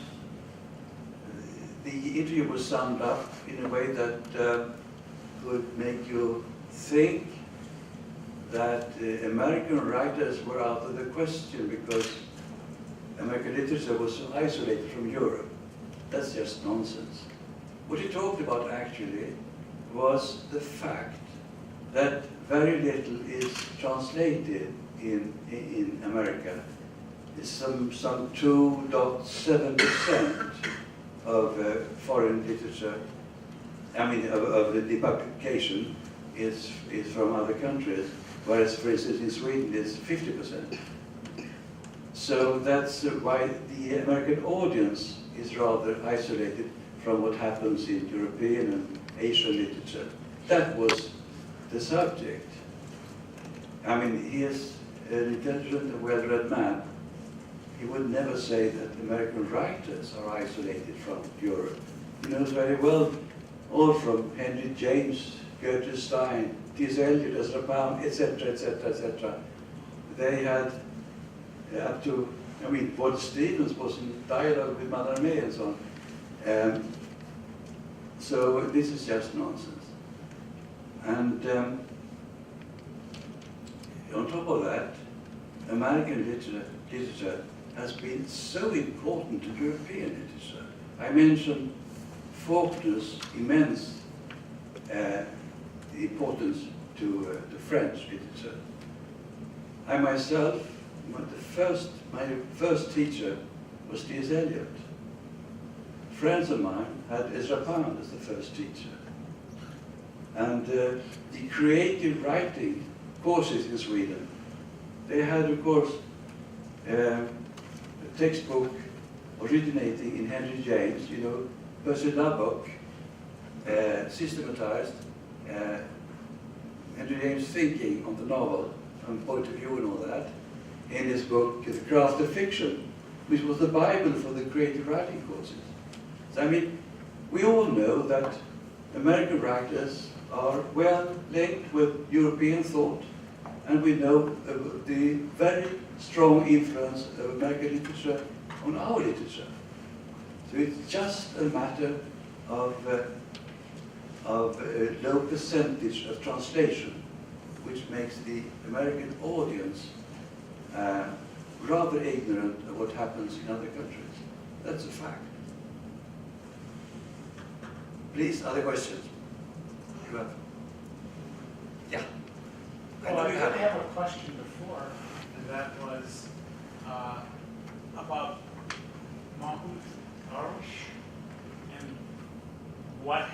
the interview was summed up in a way that could make you think that American writers were out of the question because American literature was so isolated from Europe. That's just nonsense. What he talked about actually was the fact that very little is translated in America. It's some 2.7% of foreign literature, I mean of the publication is from other countries, whereas for instance in Sweden it's 50%. So that's why the American audience is rather isolated from what happens in European and Asian literature. That was the subject. I mean, he is an intelligent and well-read man. He would never say that American writers are isolated from Europe. He knows very well, all from Henry James, Goethe, Stein, T.S. Eliot, Ezra Pound, etc., etc., etc. They had up to, I mean, Paul Stevens was in dialogue with Madame May and so on. So this is just nonsense. And on top of that, American literature has been so important to European literature. I mentioned Faulkner's immense importance to the French literature. I myself, my first teacher was T.S. Eliot. Friends of mine had Ezra Pound as the first teacher. And the creative writing courses in Sweden, they had, of course, a textbook originating in Henry James, you know, Percy Lubbock, systematized Henry James' thinking on the novel, from point of view and all that, in his book, The Craft of Fiction, which was the Bible for the creative writing courses. So, I mean, we all know that American writers are well linked with European thought, and we know the very strong influence of American literature on our literature. So it's just a matter of a low percentage of translation, which makes the American audience rather ignorant of what happens in other countries. That's a fact. Please, other questions? You have? Yeah. Well, I did have a question before, and that was about Mahmoud Darwish, and what,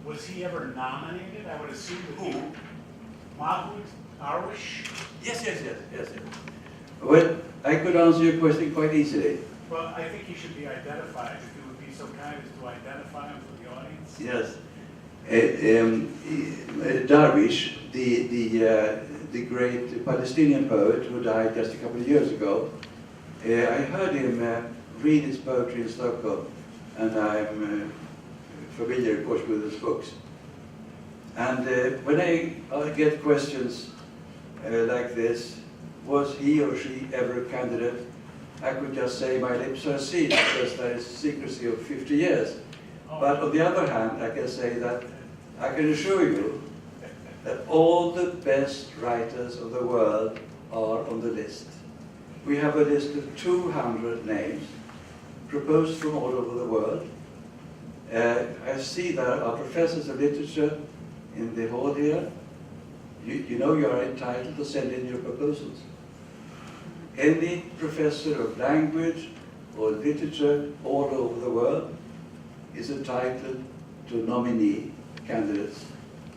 was he ever nominated? I would assume that he... Mahmoud Darwish? Yes. Well, I could answer your question quite easily. Well, I think he should be identified, if you would be so kind as to identify him for the audience. Yes. Darwish, the great Palestinian poet who died just a couple of years ago, I heard him read his poetry in Stockholm, and I'm familiar, of course, with his books. And when I get questions like this, was he or she ever a candidate, I could just say my lips are sealed because there is secrecy of 50 years. But on the other hand, I can say that I can assure you that all the best writers of the world are on the list. We have a list of 200 names proposed from all over the world. I see there are professors of literature in the hall here. You know you are entitled to send in your proposals. Any professor of language or literature all over the world is entitled to nominee candidates.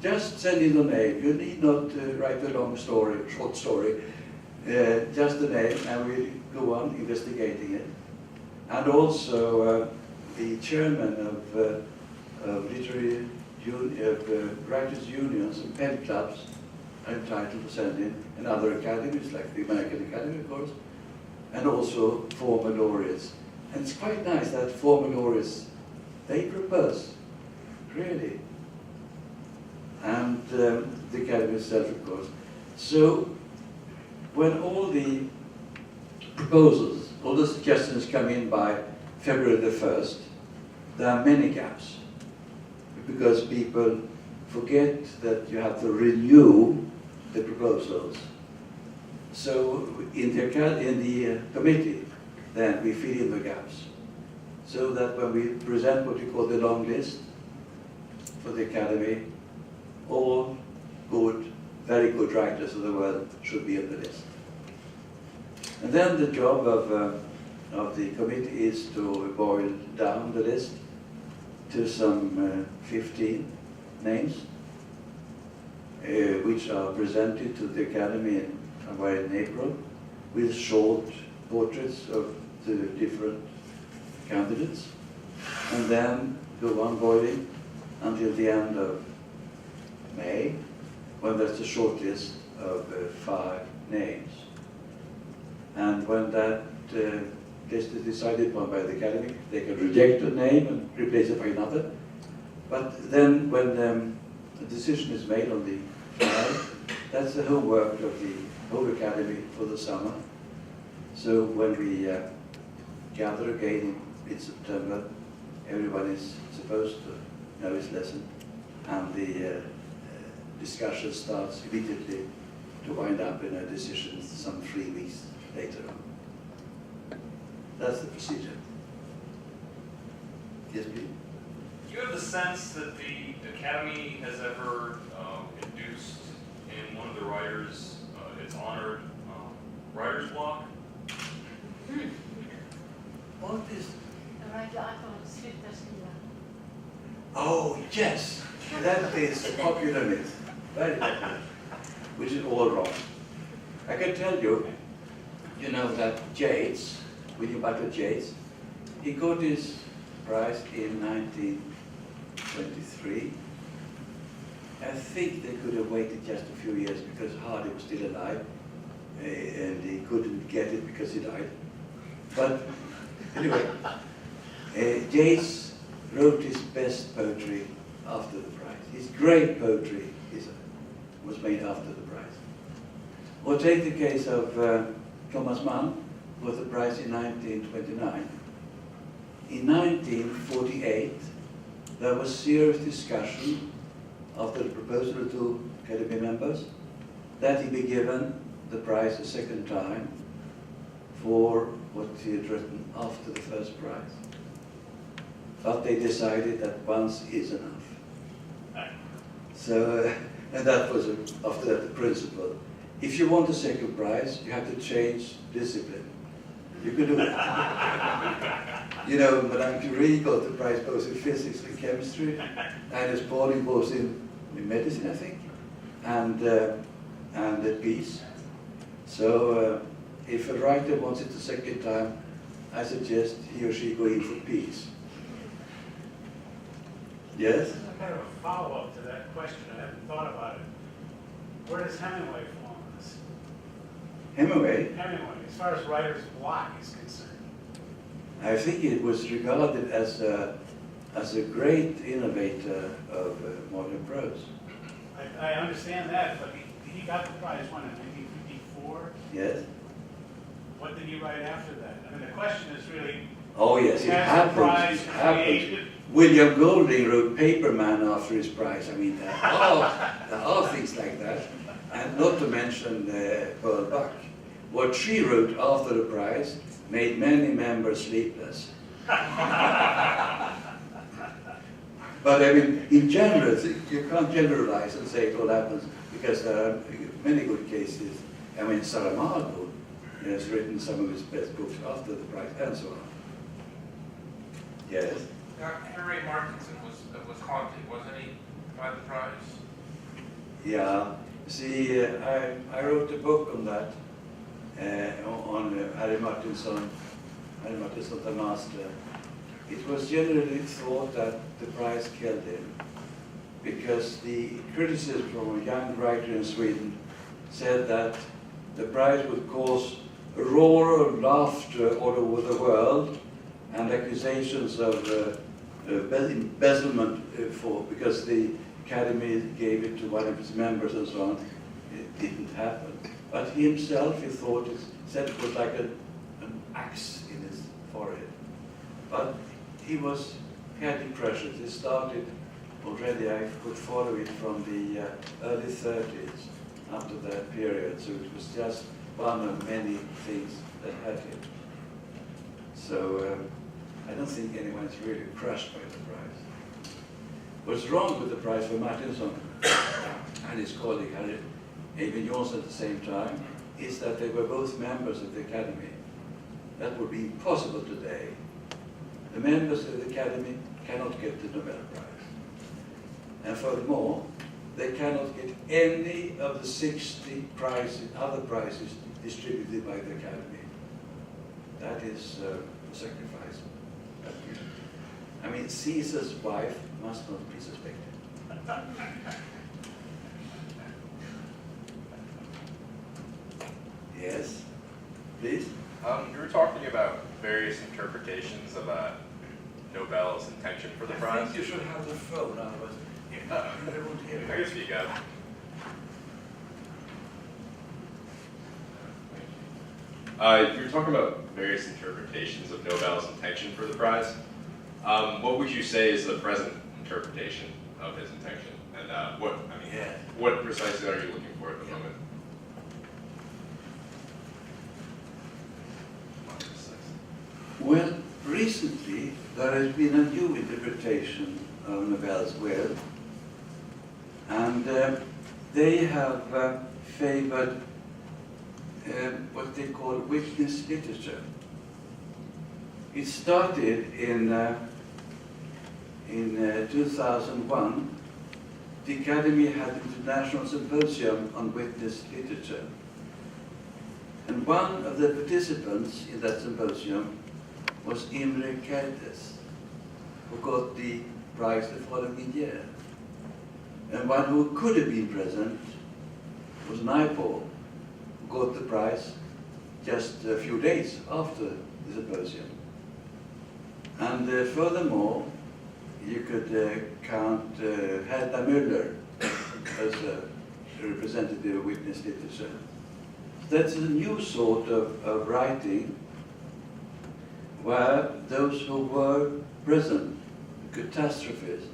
Just send in the name. You need not write a long story, short story. Just the name, and we'll go on investigating it. And also the chairman of literary writers' unions and pen clubs are entitled to send in, and other academies like the American Academy, of course, and also former laureates. And it's quite nice that former laureates, they propose, really. And the Academy itself, of course. So when all the proposals, all the suggestions come in by February the 1st, there are many gaps because people forget that you have to renew the proposals. So in the committee, then we fill in the gaps, so that when we present what we call the long list for the Academy, all good, very good writers of the world should be on the list. And then the job of the committee is to boil down the list to some 15 names, which are presented to the Academy in April, with short portraits of the different candidates, and then go on boiling until the end of May, when there's a short list of 5 names. And when that list is decided upon by the Academy, they can reject a name and replace it by another. But then when the decision is made on the final, that's the homework of the whole Academy for the summer. So when we gather again in September, everyone is supposed to know his lesson, and the discussion starts immediately to wind up in a decision some 3 weeks later on. That's the procedure. Yes, please. Do you have the sense that the Academy has ever induced in one of the writers its honored writer's block? What is... Sluta. Oh, yes! That is a popular myth. Very popular. Which is all wrong. I can tell you, you know that Yates, William Butler Yeats, he got his prize in 1923. I think they could have waited just a few years because Hardy was still alive, and he couldn't get it because he died. But anyway, Yeats wrote his best poetry after the prize. His great poetry was made after the prize. Or take the case of Thomas Mann, who got the prize in 1929. In 1948, there was serious discussion after the proposal to Academy members that he be given the prize a second time for what he had written after the first prize. But they decided that once is enough. So, and that was, after that, the principle. If you want a second prize, you have to change discipline. You could do it. You know, Madame Curie got the prize both in physics and chemistry, Linus Pauling both in medicine, I think, and peace. So if a writer wants it the second time, I suggest he or she go in for peace. Yes? Kind of a follow-up to that question. I haven't thought about it. Where does Hemingway fall in this? Hemingway? Hemingway, as far as writer's block is concerned. I think it was regarded as a great innovator of modern prose. I understand that, but he got the prize, when, in 1954? Yes? What did he write after that? I mean, the question is really, Oh yes, it has the happens. prize It happens. created? William Golding wrote Paperman after his prize. I mean, there are things like that. And not to mention Pearl Buck. What she wrote after the prize made many members sleepless. But I mean, in general, you can't generalize and say it all happens, because there are many good cases. I mean, Saramago has written some of his best books after the prize, and so on. Yes? Henry Martinson was haunted, wasn't he, by the prize? Yeah. See, I wrote a book on that, on Harry Martinson, the master. It was generally thought that the prize killed him, because the criticism from a young writer in Sweden said that the prize would cause a roar of laughter all over the world, and accusations of embezzlement because the Academy gave it to one of its members and so on. It didn't happen. But he himself, he thought, said it was like an axe in his forehead. But he was had impressions. It started already, I could follow it from the early 30s up to that period, so it was just one of many things that had it. So I don't think anyone's really crushed by the prize. What's wrong with the prize for Martinsson and his colleague Harry Eivind Johnson at the same time is that they were both members of the Academy. That would be impossible today. The members of the Academy cannot get the Nobel Prize. And furthermore, they cannot get any of the 60 prizes, other prizes distributed by the Academy. That is a sacrifice. I mean, Caesar's wife must not be suspected. Yes, please. You were talking about various interpretations of Nobel's intention for the prize. I think you should have the phone, otherwise I won't hear I you. can speak up. You were talking about various interpretations of Nobel's intention for the prize. What would you say is the present interpretation of his intention? And what precisely are you looking for at the moment? Well, recently there has been a new interpretation of Nobel's will, and they have favored what they call witness literature. It started in 2001. The Academy had an international symposium on witness literature. And one of the participants in that symposium was Imre Kertész, who got the prize the following year. And one who could have been present was Naipaul, who got the prize just a few days after the symposium. And furthermore, you could count Herta Müller as a representative of witness literature. That's a new sort of writing where those who were present, the catastrophes,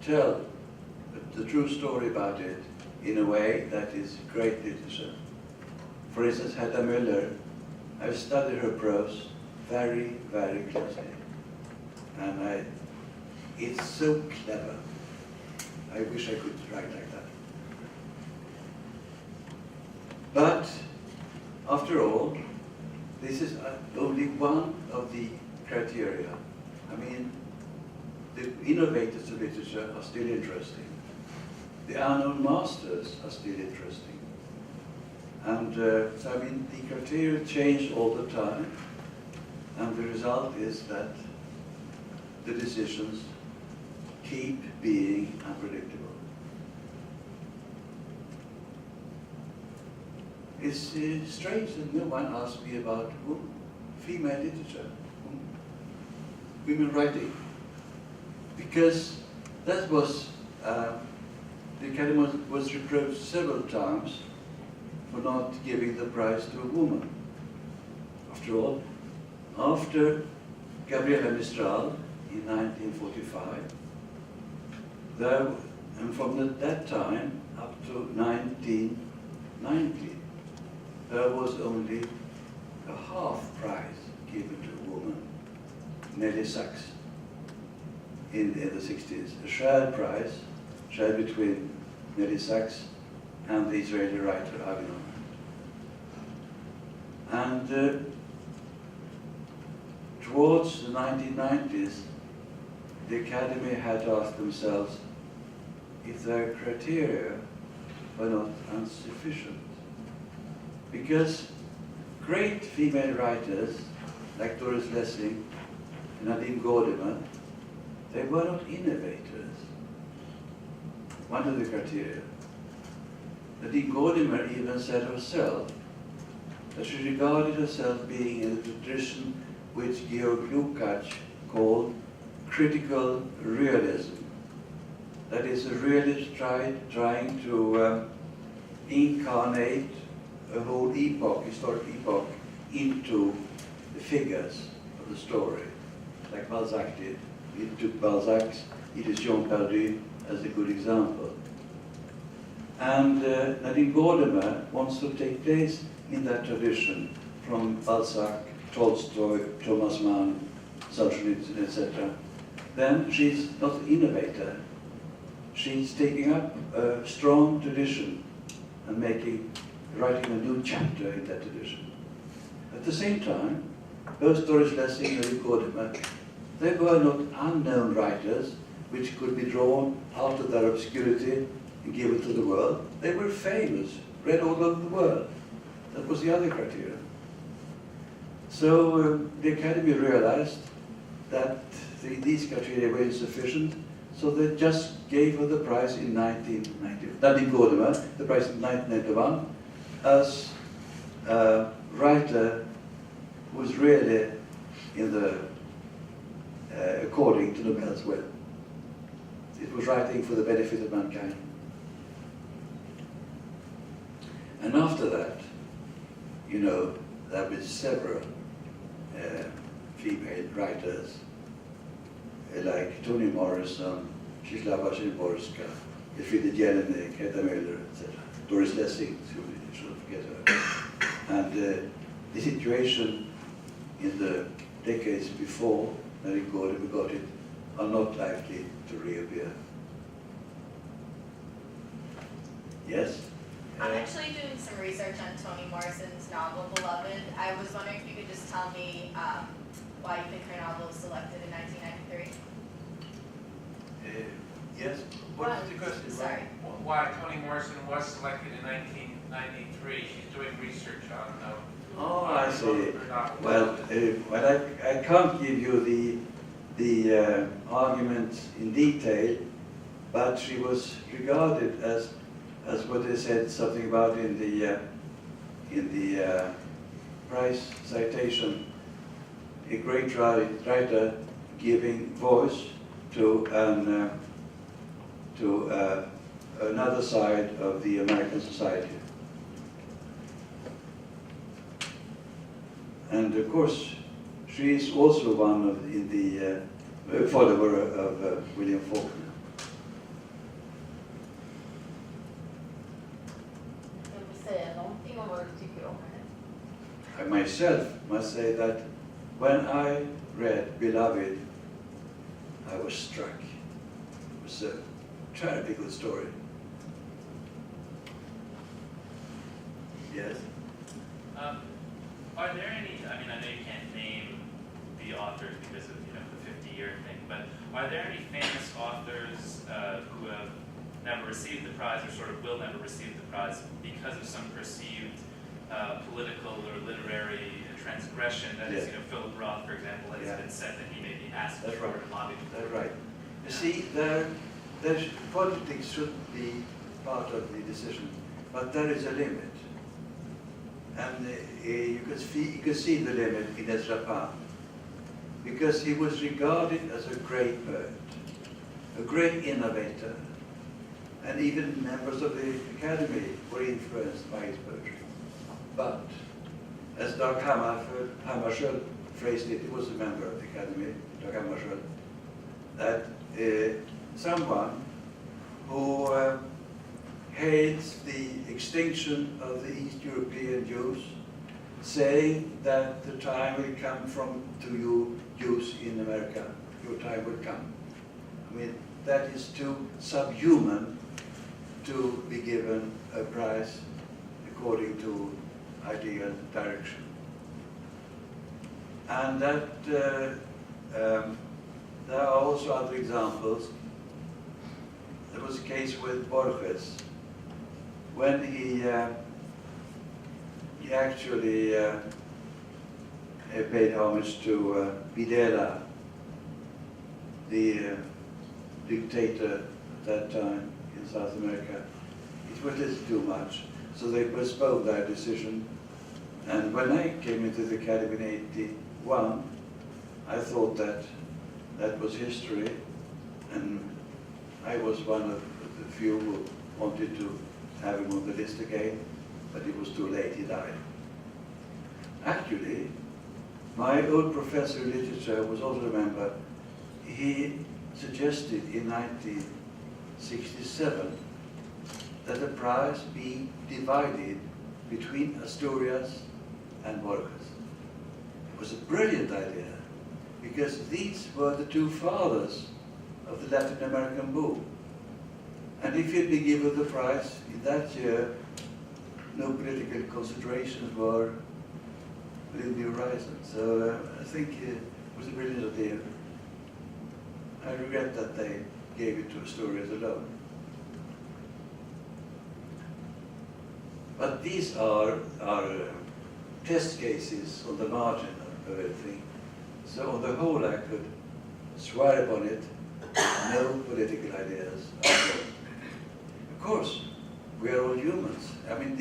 tell the true story about it in a way that is great literature. For instance, Herta Müller, I've studied her prose very, very closely. And it's so clever. I wish I could write like that. But after all, this is only one of the criteria. I mean, the innovators of literature are still interesting. The unknown masters are still interesting. And so, I mean, the criteria change all the time. And the result is that the decisions keep being unpredictable. It's strange that no one asked me about female literature, women writing, because that was, the Academy was reproached several times for not giving the prize to a woman. After all, after Gabriela Mistral in 1945, and from that time up to 1990, there was only a half prize given to a woman, Nelly Sachs, in the 60s. A shared prize, shared between Nelly Sachs and the Israeli writer Avinon. And towards the 1990s, the Academy had asked themselves if their criteria were not insufficient. Because great female writers, like Doris Lessing and Nadine Gordimer, they were not innovators. One of the criteria. Nadine Gordimer even said herself that she regarded herself being in the tradition which Georg Lukács called critical realism. That is, a realist trying to incarnate a whole epoch, historic epoch, into the figures of the story, like Balzac did He took Balzac's, it is Jean Perdu as a good example. And Nadine Gordimer wants to take place in that tradition from Balzac, Tolstoy, Thomas Mann, Solzhenitsyn, etc. Then she's not an innovator. She's taking up a strong tradition and writing a new chapter in that tradition. At the same time, both Doris Lessing and Nadine Gordimer, they were not unknown writers which could be drawn out of their obscurity and given to the world. They were famous, read all over the world. That was the other criteria. So the Academy realized that these criteria were insufficient, so they just gave her the prize in 1990. Nadine Gordimer, the prize in 1991, as a writer who was really in the according to Nobel's will. It was writing for the benefit of mankind. And after that, you know, there have been several female writers like Toni Morrison, Wisława Szymborska, Elfriede Jelinek, Hedda Müller, etc. Doris Lessing, we shouldn't forget her. And the situation in the decades before Nadine Gordimer got it are not likely to reappear. Yes? I'm actually doing some research on Toni Morrison's novel, Beloved. I was wondering if you could just tell me why you think her novel was selected in 1993? Yes? What is the question? Sorry. Why Toni Morrison was selected in 1993. She's doing research on Oh, I see. her novel. Well, I can't give you the argument in detail, but she was regarded as what they said something about in the prize citation, a great writer giving voice to another side of the American society. And of course, she is also one of the follower of William Faulkner. I myself must say that when I read Beloved, I was struck. It was a terribly good story. Yes? Are there any, I mean, I know you can't name the authors because of, the 50-year thing, but are there any famous authors who have never received the prize or sort of will never receive the prize because of some perceived political or literary transgression? That is, Philip Roth, for example, it has been said that he may be asked for to lobby. That's right. You see, politics should be part of the decision, but there is a limit. And you can see the limit in Ezra Pound, because he was regarded as a great poet, a great innovator, and even members of the Academy were influenced by his poetry. But, as Dag Hammarskjöld phrased it, he was a member of the Academy, Dag Hammarskjöld, that someone who hates the extinction of the East European Jews, saying that the time will come to you Jews in America, your time will come. I mean, that is too subhuman to be given a prize according to ideal direction. And that there are also other examples. There was a case with Borges, when he actually paid homage to Videla, the dictator at that time in South America. It was a little too much, so they postponed their decision. And when I came into the Academy in '81, I thought that that was history, and I was one of the few who wanted to have him on the list again, but it was too late, he died. Actually, my old professor of literature was also a member. he suggested in 1967 that the prize be divided between Asturias and Borges. It was a brilliant idea, because these were the two fathers of the Latin American boom. And if he'd been given the prize in that year, no political considerations were within the horizon. So I think it was a brilliant idea. I regret that they gave it to Asturias alone. But these are test cases on the margin of everything. So on the whole, I could swear upon it, no political ideas are there. Of course, we are all humans. I mean,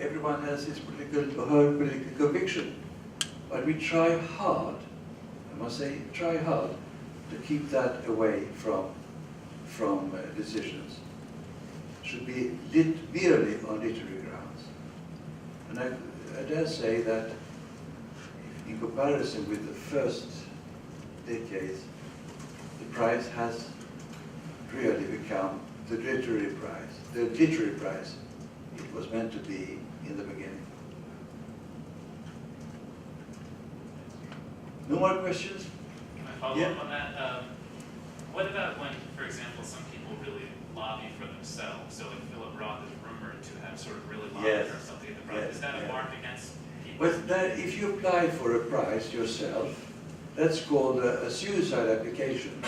everyone has his political or her political conviction. But we try hard, I must say, try hard to keep that away from decisions. It should be merely on literary grounds. And I dare say that in comparison with the first decades, the prize has really become the literary prize it was meant to be in the beginning. No more questions? Can I follow up on that? What about when, for example, some people really lobby for themselves? So like Philip Roth is rumored to have sort of really lobbied for something at the prize. Is that a mark against people? Well, if you apply for a prize yourself, that's called a suicide application.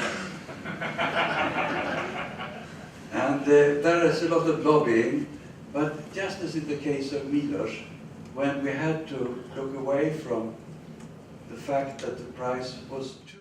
And there is a lot of lobbying, but just as in the case of Miloš, when we had to look away from the fact that the prize was too